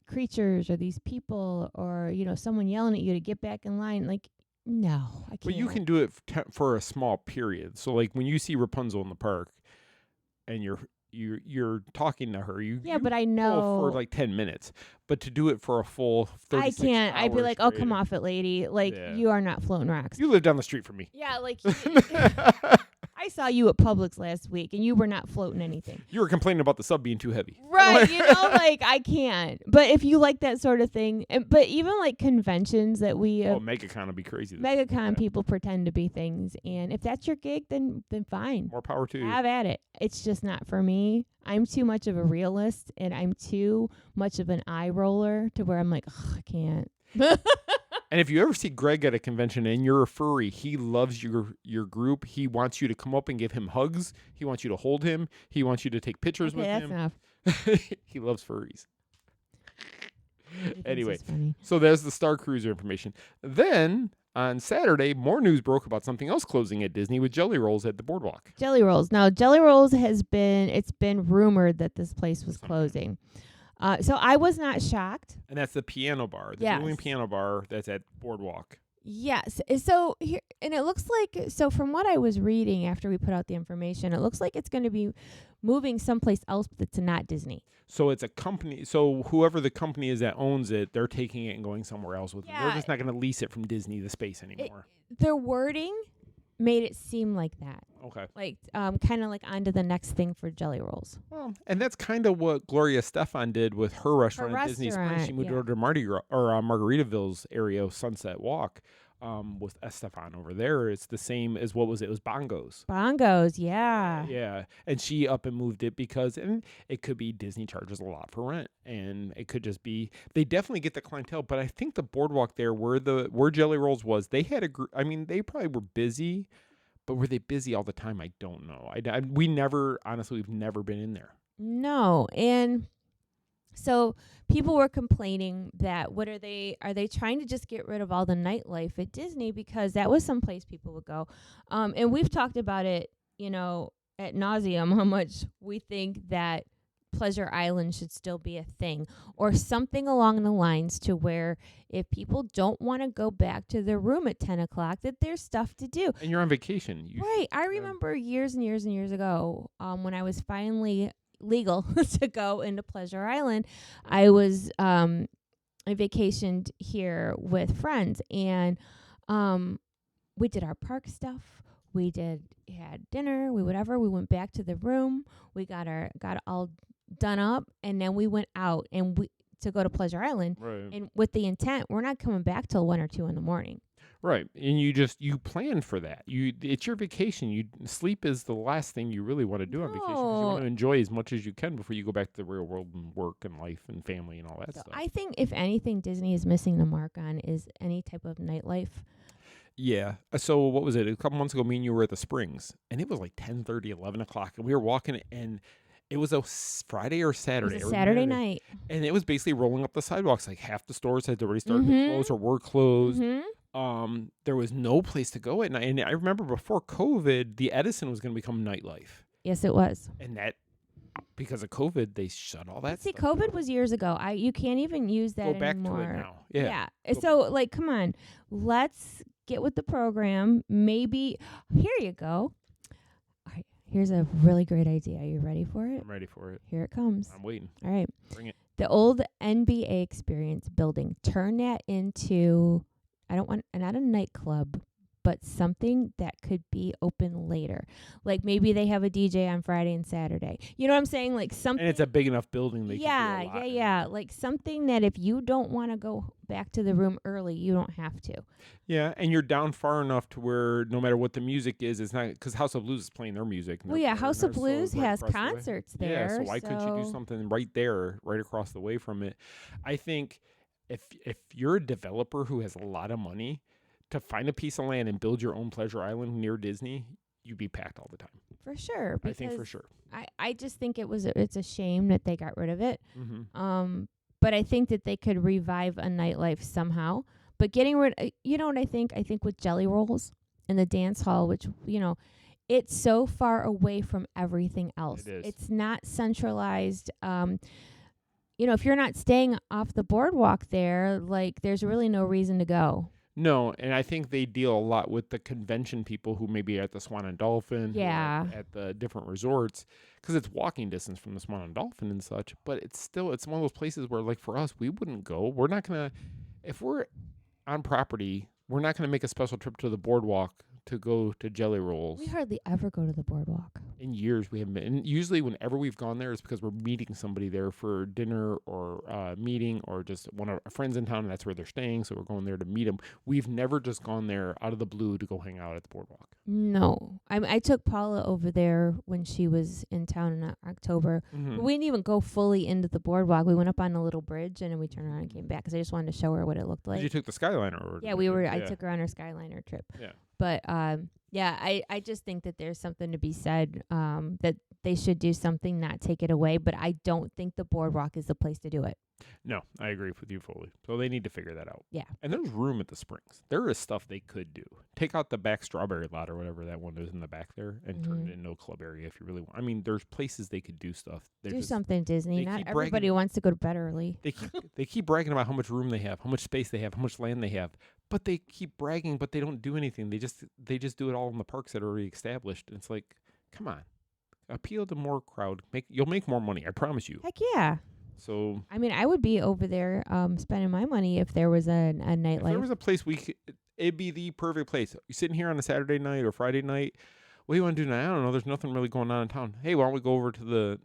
creatures or these people or, someone yelling at you to get back in line. Like, no, I can't. But you can do it for a small period. So, like, when you see Rapunzel in the park and you're talking to her, you but I know for like 10 minutes. But to do it for a full 36 I can't. I'd be hours like, oh, straight, come off it, lady. Like, you are not floating rocks. You live down the street from me. Yeah, like I saw you at Publix last week, and you were not floating anything. You were complaining about the sub being too heavy. Right, like, I can't. But if you like that sort of thing, but even, like, conventions that we... MegaCon would be crazy. MegaCon people pretend to be things, and if that's your gig, then fine. More power to you. Have at it. It's just not for me. I'm too much of a realist, and I'm too much of an eye roller to where I'm like, I can't. And if you ever see Greg at a convention and you're a furry, he loves your group. He wants you to come up and give him hugs. He wants you to hold him. He wants you to take pictures with that's him. Enough. He loves furries. He Anyway, thinks it's funny. so there's the Star Cruiser information. Then on Saturday, more news broke about something else closing at Disney with Jelly Rolls at the Boardwalk. Jelly Rolls. Now, Jelly Rolls it's been rumored that this place was closing. So I was not shocked. And that's the piano bar, the dueling piano bar that's at Boardwalk. Yes. So here, and it looks like, so from what I was reading after we put out the information, it looks like it's going to be moving someplace else that's not Disney. So it's a company. So whoever the company is that owns it, they're taking it and going somewhere else with it. They're just not going to lease it from Disney, the space anymore. Their wording made it seem like that. Okay. Like, kind of like on to the next thing for Jelly Rolls. Well, and that's kind of what Gloria Stefan did with her restaurant at Disney Springs. She moved over to Margaritaville's area, Sunset Walk, with Estefan over there. It's the same as what was it? It was Bongos. Bongos, yeah. Yeah, and she up and moved it because, and it could be Disney charges a lot for rent, and it could just be they definitely get the clientele. But I think the Boardwalk there, where Jelly Rolls was, they had a group. I mean, they probably were busy. But were they busy all the time? I don't know. We've never been in there. No. And so people were complaining that are they trying to just get rid of all the nightlife at Disney, because that was some place people would go. And we've talked about it, at nauseum, how much we think that Pleasure Island should still be a thing, or something along the lines to where if people don't want to go back to their room at 10 o'clock, that there's stuff to do. And you're on vacation. Right. I remember years and years and years ago, when I was finally legal to go into Pleasure Island, I was I vacationed here with friends, and we did our park stuff. We had dinner, we went back to the room, we got all done up, and then we went out to go to Pleasure Island, right. And with the intent, we're not coming back till 1 or 2 in the morning. Right, and you plan for that. It's your vacation. Sleep is the last thing you really want to do on vacation, because you want to enjoy as much as you can before you go back to the real world and work and life and family and all that stuff. I think if anything, Disney is missing the mark on is any type of nightlife. Yeah. So what was it? A couple months ago, me and you were at the Springs, and it was like 10:30, 11 o'clock, and we were walking, and it was a Friday or Saturday. It was a Saturday night. And it was basically rolling up the sidewalks. Like half the stores had already started to close or were closed. Mm-hmm. There was no place to go at night. And I remember before COVID, the Edison was going to become nightlife. Yes, it was. And that, because of COVID, they shut all that See, stuff COVID was years ago. You can't even use that Go back anymore. to it now. Yeah. So, like, come on. Let's get with the program. Maybe, here you go. All right, here's a really great idea. Are you ready for it? I'm ready for it. Here it comes. I'm waiting. All right. Bring it. The old NBA Experience building. Turn that into, not a nightclub, but something that could be open later. Like maybe they have a DJ on Friday and Saturday. You know what I'm saying? Like something. And it's a big enough building. They can do a lot. Yeah. Like something that if you don't want to go back to the room early, you don't have to. Yeah, and you're down far enough to where no matter what the music is, it's not, because House of Blues is playing their music. Well, yeah, House of Blues has concerts there. Yeah, so why couldn't you do something right there, right across the way from it? I think if you're a developer who has a lot of money, to find a piece of land and build your own pleasure island near Disney, you'd be packed all the time. For sure. I think for sure. I just think it's a shame that they got rid of it. Mm-hmm. But I think that they could revive a nightlife somehow. But getting rid, you know what I think? I think with Jelly Rolls and the dance hall, which, you know, it's so far away from everything else. It is. It's not centralized. You know, if you're not staying off the boardwalk there, like, there's really no reason to go. No, and I think they deal a lot with the convention people who may be at the Swan and Dolphin, who are Yeah. at the different resorts, because it's walking distance from the Swan and Dolphin and such. But it's one of those places where, like, for us, we wouldn't go. We're not gonna, if we're on property, we're not gonna make a special trip to the boardwalk to go to Jelly Rolls. We hardly ever go to the boardwalk. In years we haven't been. And usually whenever we've gone there, it's because we're meeting somebody there for dinner or meeting, or just one of our friends in town, and that's where they're staying, so we're going there to meet them. We've never just gone there out of the blue to go hang out at the boardwalk. No. I took Paula over there when she was in town in October. Mm-hmm. But we didn't even go fully into the boardwalk. We went up on a little bridge, and then we turned around and came back because I just wanted to show her what it looked like. You took the Skyliner over. Yeah, we were. I took her on her Skyliner trip. Yeah. But yeah, I just think that there's something to be said that they should do something, not take it away. But I don't think the boardwalk is the place to do it. No, I agree with you fully. So they need to figure that out. Yeah. And there's room at the Springs. There is stuff they could do. Take out the back strawberry lot or whatever that one is in the back there, and turn it into a club area if you really want. I mean, there's places they could do stuff. Do something, Disney. they Not keep everybody bragging- wants to go to bed early. They keep bragging about how much room they have, how much space they have, how much land they have. But they keep bragging, but they don't do anything. They just do it all in the parks that are already established. And it's like, come on, appeal to more crowd. You'll make more money. I promise you. Heck yeah. So I mean, I would be over there spending my money if there was a if nightlife. there was a place it'd be the perfect place. You're sitting here on a Saturday night or Friday night. What do you want to do now? I don't know. There's nothing really going on in town. Hey, why don't we go over to the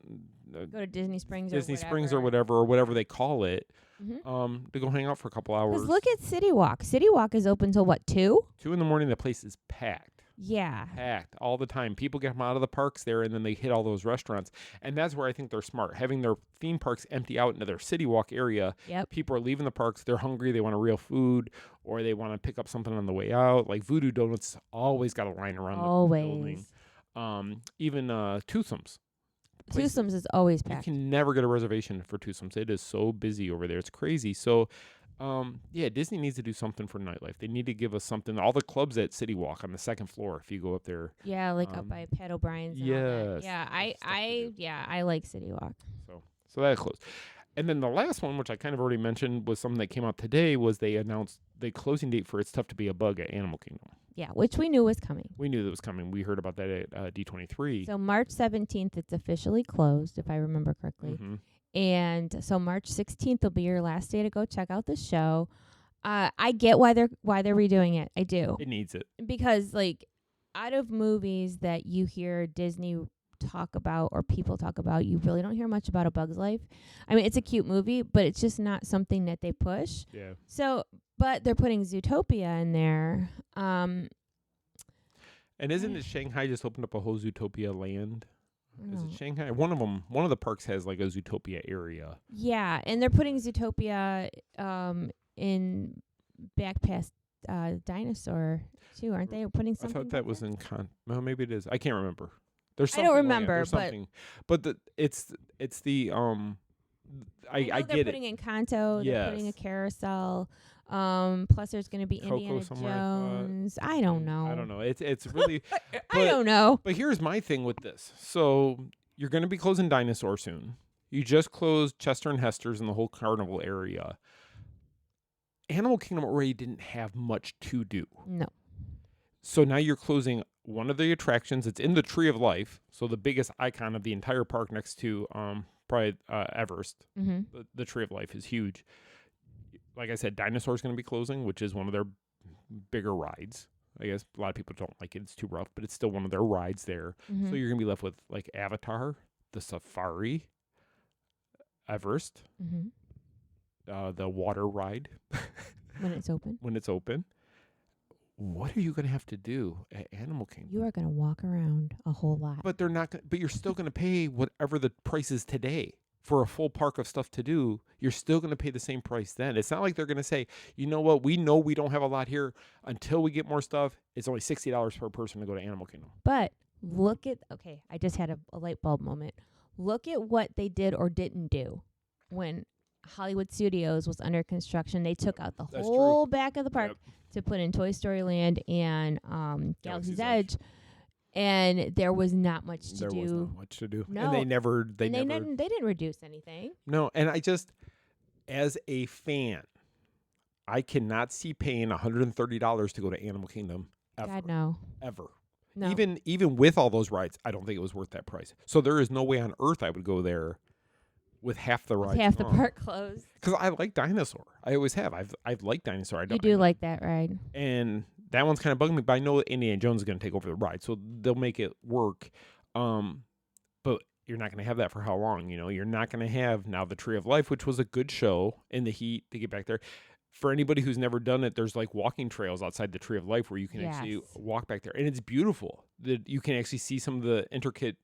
go to Disney Springs or whatever they call it, Mhm. to go hang out for a couple hours. Because look at City Walk. City Walk is open till what, 2? 2 a.m. The place is packed. Yeah. Packed all the time. People get them out of the parks there, and then they hit all those restaurants. And that's where I think they're smart, having their theme parks empty out into their City Walk area. Yep. People are leaving the parks. They're hungry. They want a real food, or they want to pick up something on the way out. Like Voodoo Donuts always got a line around the building. Even Toothsome's. Twosomes is always You packed. can never get a reservation for Twosomes. It is so busy over there. It's crazy. So, yeah, Disney needs to do something for nightlife. They need to give us something. All the clubs at City Walk on the second floor, if you go up there. Yeah, like up by Pat O'Brien's. And all that. Yes, Yeah, I like City Walk. So that closed. And then the last one, which I kind of already mentioned, was something that came out today, was they announced the closing date for It's Tough to Be a Bug at Animal Kingdom. Yeah, which we knew was coming. We knew that was coming. We heard about that at D23. So March 17th, it's officially closed, if I remember correctly. Mhm. And so March 16th will be your last day to go check out the show. I get why they're redoing it. I do. It needs it. Because, like, out of movies that you hear Disney talk about or people talk about, you really don't hear much about A Bug's Life. I mean, it's a cute movie, but it's just not something that they push. Yeah. So, but they're putting Zootopia in there. And isn't it Shanghai just opened up a whole Zootopia land? Is it Shanghai? One of the parks has like a Zootopia area. Yeah, and they're putting Zootopia in back past Dinosaur too, aren't they? Putting something. I thought that was in well, maybe it is. I can't remember. There's I something don't like remember, there's something. But it's the I they're get putting it. Encanto. They're putting a carousel. Plus, there's going to be Coco Indiana somewhere, Jones. I don't know. I don't know. It's really. I don't know. But here's my thing with this. So you're going to be closing Dinosaur soon. You just closed Chester and Hester's in the whole carnival area. Animal Kingdom already didn't have much to do. No. So now you're closing one of the attractions. It's in the Tree of Life, so the biggest icon of the entire park next to probably Everest. Mm-hmm. The Tree of Life is huge. Like I said, Dinosaur's going to be closing, which is one of their bigger rides. I guess a lot of people don't like it. It's too rough, but it's still one of their rides there. Mm-hmm. So you're going to be left with like Avatar, the Safari, Everest, the water ride. When it's open. When it's open. What are you going to have to do at Animal Kingdom? You are going to walk around a whole lot. But they're not. But you're still going to pay whatever the price is today. for a full park of stuff to do, you're still going to pay the same price then. It's not like they're going to say, you know what, we know we don't have a lot here. Until we get more stuff, it's only $60 per person to go to Animal Kingdom. But look at, I just had a light bulb moment. Look at what they did or didn't do when Hollywood Studios was under construction. They took out the whole back of the park to put in Toy Story Land and Galaxy's Edge. And there was not much to do. There was not much to do. No. And they didn't reduce anything. No, and I just, as a fan, I cannot see paying $130 to go to Animal Kingdom ever. God, no. Ever. No. Even with all those rides, I don't think it was worth that price. So there is no way on earth I would go there with half the rides. Half the park closed. Because I like Dinosaur. I always have. I've liked Dinosaur. You do like that ride. And that one's kind of bugging me, but I know Indiana Jones is going to take over the ride, so they'll make it work. But you're not going to have that for how long? You know, you're not going to have now the Tree of Life, which was a good show in the heat to get back there. For anybody who's never done it, there's like walking trails outside the Tree of Life where you can actually walk back there, and it's beautiful. You can actually see some of the intricate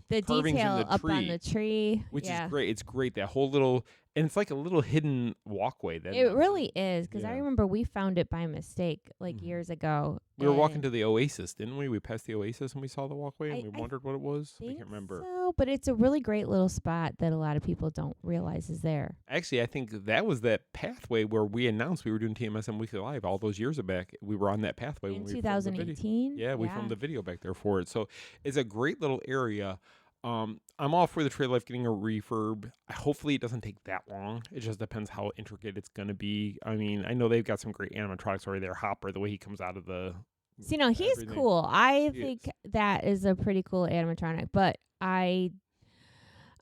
the carvings detail in the up tree, on the tree, which is great. It's great, that whole little, and it's like a little hidden walkway. That it really is, because I remember we found it by mistake years ago. We were walking to the Oasis, didn't we? We passed the Oasis and we saw the walkway and we wondered what it was. I can't remember. So, but it's a really great little spot that a lot of people don't realize is there. Actually, I think that was that pathway where we announced we were doing TMSM Weekly Live all those years back. We were on that pathway in when 2018. Yeah, we filmed the video back there for it. So it's a great little area. I'm all for the Tree of Life getting a refurb. Hopefully it doesn't take that long. It just depends how intricate it's going to be. I mean, I know they've got some great animatronics already there. Hopper, the way he comes out of the... See, no, he's cool. I think that is a pretty cool animatronic, but I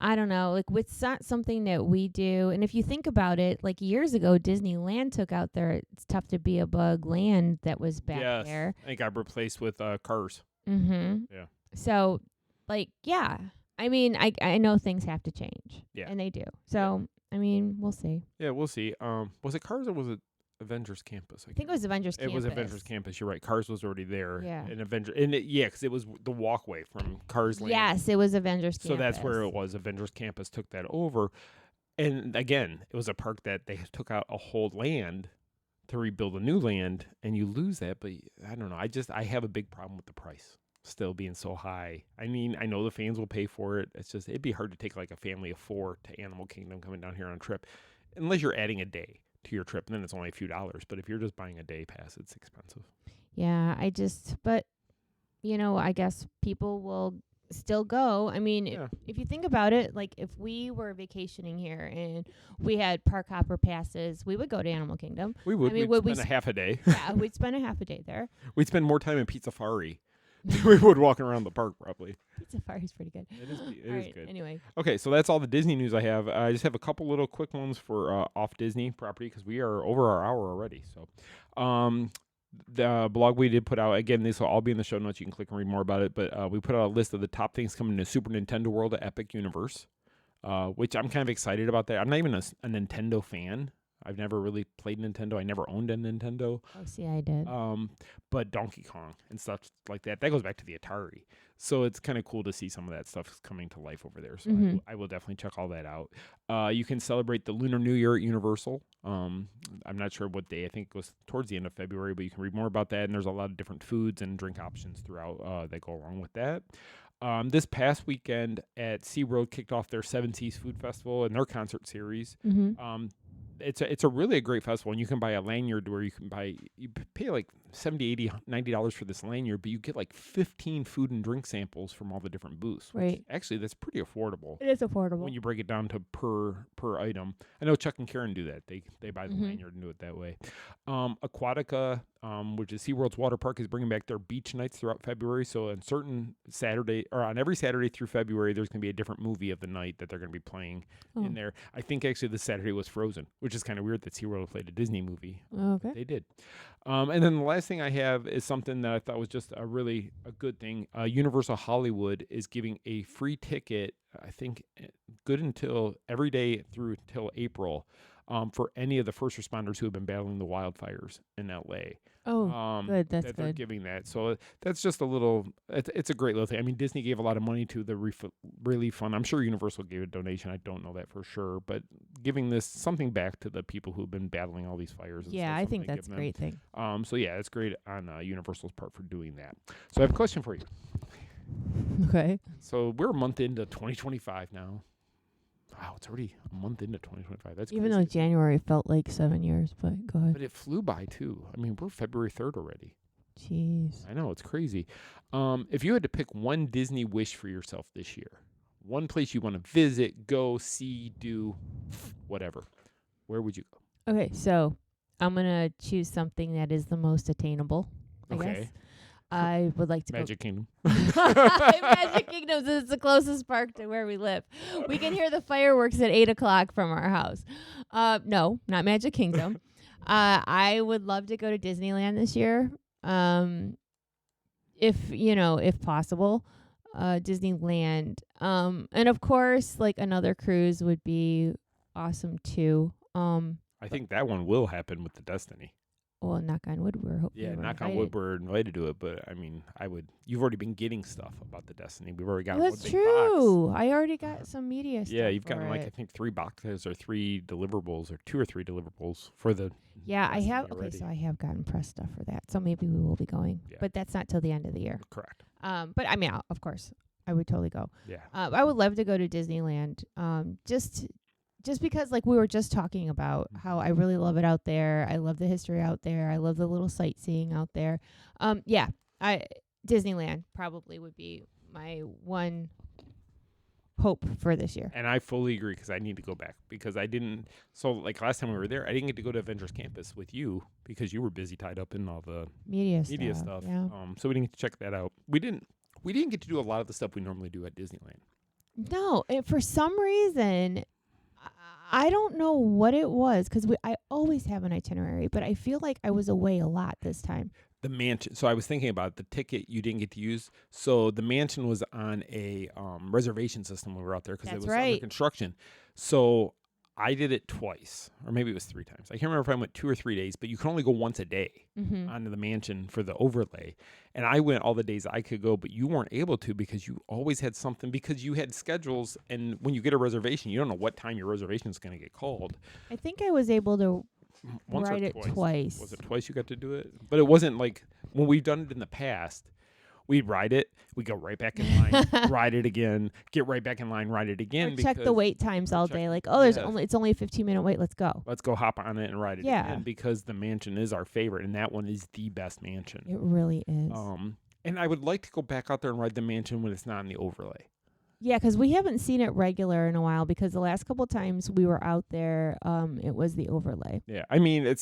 don't know, like it's not something that we do. And if you think about it, like years ago, Disneyland took out their It's Tough to Be a Bug land that was back there. It got replaced with Cars. Mm-hmm. Yeah. So, like, yeah. I mean, I know things have to change. Yeah. And they do. So, I mean, we'll see. Yeah, we'll see. Was it Cars or was it Avengers Campus? I think it was Avengers Campus. It was Avengers Campus. You're right. Cars was already there. Yeah. And because it was the walkway from Cars Land. Yes, it was Avengers Campus. So that's where it was. Avengers Campus took that over. And again, it was a park that they took out a whole land to rebuild a new land, and you lose that. But I don't know. I have a big problem with the price still being so high. I mean, I know the fans will pay for it. It's just, it'd be hard to take like a family of 4 to Animal Kingdom coming down here on a trip, unless you're adding a day to your trip, and then it's only a few dollars. But if you're just buying a day pass, it's expensive. Yeah, but you know, I guess people will still go. I mean, if you think about it, like if we were vacationing here and we had park hopper passes, we would go to Animal Kingdom. We would. I mean, we'd spend a half a day. Yeah, we'd spend a half a day there. We'd spend more time in Pizza Safari. We would walking around the park probably. Pizza Safari is pretty good. It is good. Anyway. Okay, so that's all the Disney news I have. I just have a couple little quick ones for off Disney property because we are over our hour already. So, the blog we did put out, again, this will all be in the show notes. You can click and read more about it. But we put out a list of the top things coming to Super Nintendo World at Epic Universe, which I'm kind of excited about that. I'm not even a Nintendo fan. I've never really played Nintendo. I never owned a Nintendo. Oh, see, I did. But Donkey Kong and stuff like that goes back to the Atari. So it's kind of cool to see some of that stuff coming to life over there. So I will definitely check all that out. You can celebrate the Lunar New Year at Universal. I'm not sure what day. I think it goes towards the end of February, but you can read more about that. And there's a lot of different foods and drink options throughout that go along with that. This past weekend at SeaWorld kicked off their Seven Seas Food Festival and their concert series. It's a really great festival, and you can buy a lanyard where you pay like $70, $80, $90 for this lanyard, but you get like 15 food and drink samples from all the different booths. Right. Actually, that's pretty affordable. It is affordable when you break it down to per item. I know Chuck and Karen do that. They buy the lanyard and do it that way. Aquatica, which is SeaWorld's water park, is bringing back their beach nights throughout February. So on every Saturday through February, there's going to be a different movie of the night that they're going to be playing in there. I think actually this Saturday was Frozen, which is kind of weird that SeaWorld played a Disney movie. Okay. They did. And then the last thing I have is something that I thought was just a good thing. Universal Hollywood is giving a free ticket I think, good until every day through until April, for any of the first responders who have been battling the wildfires in LA. Oh, good. That's that they're good. giving that. So that's just a little, it's a great little thing. I mean, Disney gave a lot of money to the relief fund. I'm sure Universal gave a donation. I don't know that for sure, but giving this something back to the people who've been battling all these fires. And Yeah, stuff, I something think they that's a give great thing. So yeah, it's great on Universal's part for doing that. So I have a question for you. Okay. So we're a month into 2025 now. Wow, it's already a month into 2025. That's Even crazy. though January felt like 7 years, but go ahead. But it flew by too. I mean, we're February 3rd already. Jeez. I know, it's crazy. If you had to pick one Disney wish for yourself this year, one place you want to visit, go, see, do, whatever, where would you go? Okay, so I'm going to choose something that is the most attainable, I guess. I would like to Magic Kingdom. Magic Kingdom is the closest park to where we live. We can hear the fireworks at 8 o'clock from our house. No, not Magic Kingdom. I would love to go to Disneyland this year. If possible, Disneyland. And of course, like another cruise would be awesome too. I think that one will happen with the Destiny. Well, knock on wood, we're hoping. Yeah, knock on wood, we're invited to it. But I mean, you've already been getting stuff about the Destiny. We've already got one That's big true. box. I already got some media stuff. Yeah, you've gotten for like, it. I think 3 boxes or 3 deliverables or 2 or 3 deliverables for the. Yeah, I Destiny have. Okay, already. so I have gotten press stuff for that. So maybe we will be going, Yeah. but that's not till the end of the year. Correct. But I mean, of course, I would totally go. Yeah. I would love to go to Disneyland. Just because, like we were just talking about, how I really love it out there. I love the history out there. I love the little sightseeing out there. Disneyland probably would be my one hope for this year. And I fully agree because I need to go back because I didn't. So like last time we were there, I didn't get to go to Avengers Campus with you because you were busy tied up in all the Media stuff. Yeah. So we didn't get to check that out. We didn't get to do a lot of the stuff we normally do at Disneyland. No, for some reason, I don't know what it was because I always have an itinerary, but I feel like I was away a lot this time. The mansion. So I was thinking about the ticket you didn't get to use. So the mansion was on a reservation system when we were out there because it was under construction. So I did it twice, or maybe it was 3 times. I can't remember if I went 2 or 3 days, but you can only go once a day onto the mansion for the overlay. And I went all the days I could go, but you weren't able to because you always had something because you had schedules. And when you get a reservation, you don't know what time your reservation is going to get called. I think I was able to Once ride or it twice. Was it twice you got to do it? But it wasn't like when we've done it in the past. We'd ride it, we go right back in line, ride it again, get right back in line, ride it again. Or check the wait times all day. Like, it's only a 15-minute wait. Let's go. Let's go hop on it and ride it again because the mansion is our favorite, and that one is the best mansion. It really is. And I would like to go back out there and ride the mansion when it's not on the overlay. Yeah, because we haven't seen it regular in a while because the last couple times we were out there, it was the overlay. Yeah, I mean,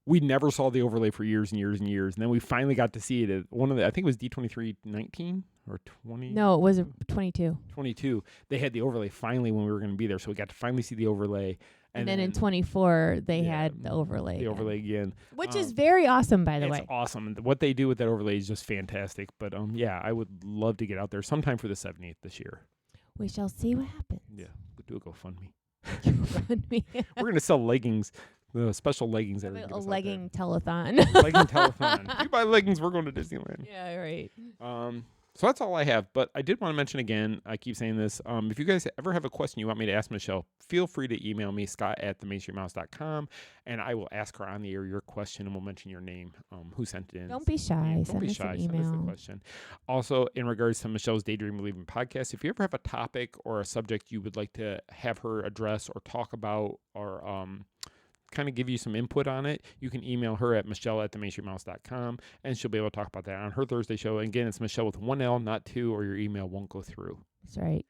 we never saw the overlay for years and years and years. And then we finally got to see it at one of the, I think it was D23 19 or 20. No, it was 22. 22. They had the overlay finally when we were going to be there. So we got to finally see the overlay. And then in 24 they had the overlay. The overlay again. Which is very awesome, by the way. It's awesome. And what they do with that overlay is just fantastic. But yeah, I would love to get out there sometime for the 70th this year. We shall see what happens. Yeah, we'll do a GoFundMe. GoFundMe. We're going to sell leggings. The special leggings that a legging telethon. Legging telethon. If you buy leggings, we're going to Disneyland. Yeah, right. So that's all I have. But I did want to mention again, I keep saying this, if you guys ever have a question you want me to ask Michele, feel free to email me, scott@themainstreetmouse.com, and I will ask her on the air your question, and we'll mention your name, who sent it in. Don't be shy. Don't be shy. Send us the question. Also, in regards to Michelle's Daydream Believing podcast, if you ever have a topic or a subject you would like to have her address or talk about or kind of give you some input on it, you can email her at Michele@themainstreetmouse.com, and she'll be able to talk about that on her Thursday show. And again, it's Michele with 1 L, not 2, or your email won't go through. That's right.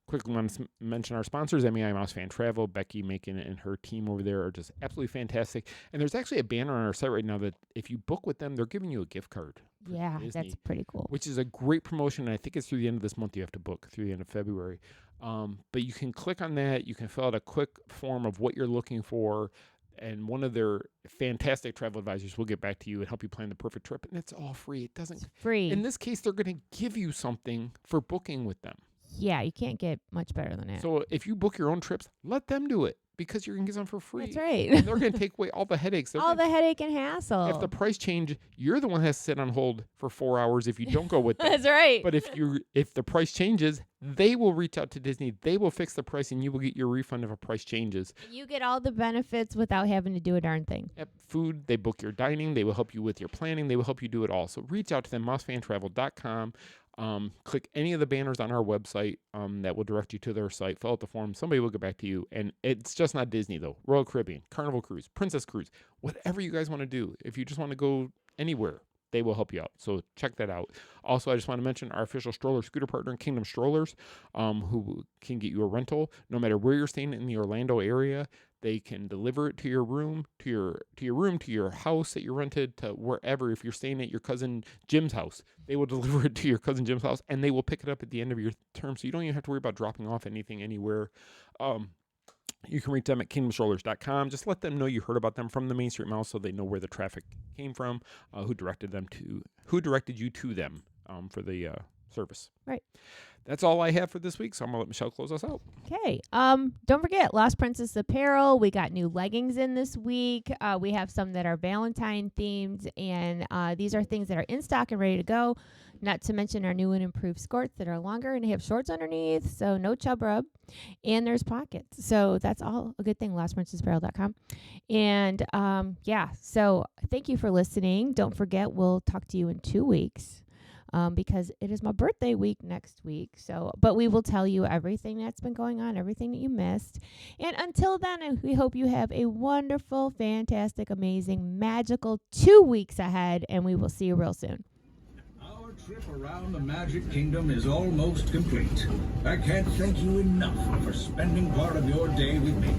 Quickly want to mention our sponsors, MEI Mouse Fan Travel. Becky Macon and her team over there are just absolutely fantastic. And there's actually a banner on our site right now that if you book with them, they're giving you a gift card. Yeah, Disney, that's pretty cool. Which is a great promotion. And I think it's through the end of this month you have to book, through the end of February. But you can click on that. You can fill out a quick form of what you're looking for. And one of their fantastic travel advisors will get back to you and help you plan the perfect trip. And it's all free. It doesn't. It's free. In this case, they're going to give you something for booking with them. Yeah, you can't get much better than that. So if you book your own trips, let them do it because you're going to get them for free. That's right. And they're going to take away all the headaches. All the headache and hassle. If the price change, you're the one that has to sit on hold for 4 hours if you don't go with them. That's right. But if the price changes, they will reach out to Disney. They will fix the price, and you will get your refund if a price changes. You get all the benefits without having to do a darn thing. Yep. Food, they book your dining. They will help you with your planning. They will help you do it all. So reach out to them, mousefantravel.com. Click any of the banners on our website that will direct you to their site. Fill out the form. Somebody will get back to you. And it's just not Disney, though. Royal Caribbean, Carnival Cruise, Princess Cruise, whatever you guys want to do. If you just want to go anywhere, they will help you out. So check that out. Also, I just want to mention our official stroller scooter partner, Kingdom Strollers, who can get you a rental no matter where you're staying in the Orlando area. They can deliver it to your room, to your house that you rented, to wherever. If you're staying at your cousin Jim's house, they will deliver it to your cousin Jim's house, and they will pick it up at the end of your term, so you don't even have to worry about dropping off anything anywhere. You can reach them at kingdomstrollers.com. Just let them know you heard about them from the Main Street Mouse, so they know where the traffic came from, who directed you to them for the service. Right. That's all I have for this week, so I'm going to let Michele close us out. Okay. Don't forget, Lost Princess Apparel. We got new leggings in this week. We have some that are Valentine themed, and these are things that are in stock and ready to go. Not to mention our new and improved skirts that are longer and have shorts underneath, so no chub rub. And there's pockets. So that's all a good thing, lostprincessapparel.com. And so thank you for listening. Don't forget, we'll talk to you in 2 weeks. Because it is my birthday week next week. But we will tell you everything that's been going on, everything that you missed. And until then, we hope you have a wonderful, fantastic, amazing, magical 2 weeks ahead, and we will see you real soon. Our trip around the Magic Kingdom is almost complete. I can't thank you enough for spending part of your day with me.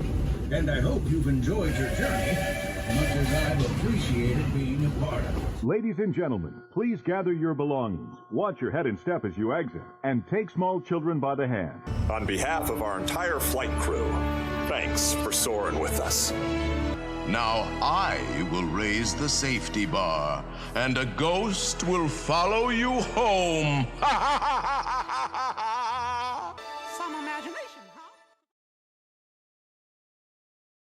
And I hope you've enjoyed your journey as much as I've appreciated being a part of it. Ladies and gentlemen, please gather your belongings, watch your head and step as you exit, and take small children by the hand. On behalf of our entire flight crew, thanks for soaring with us. Now I will raise the safety bar, and a ghost will follow you home.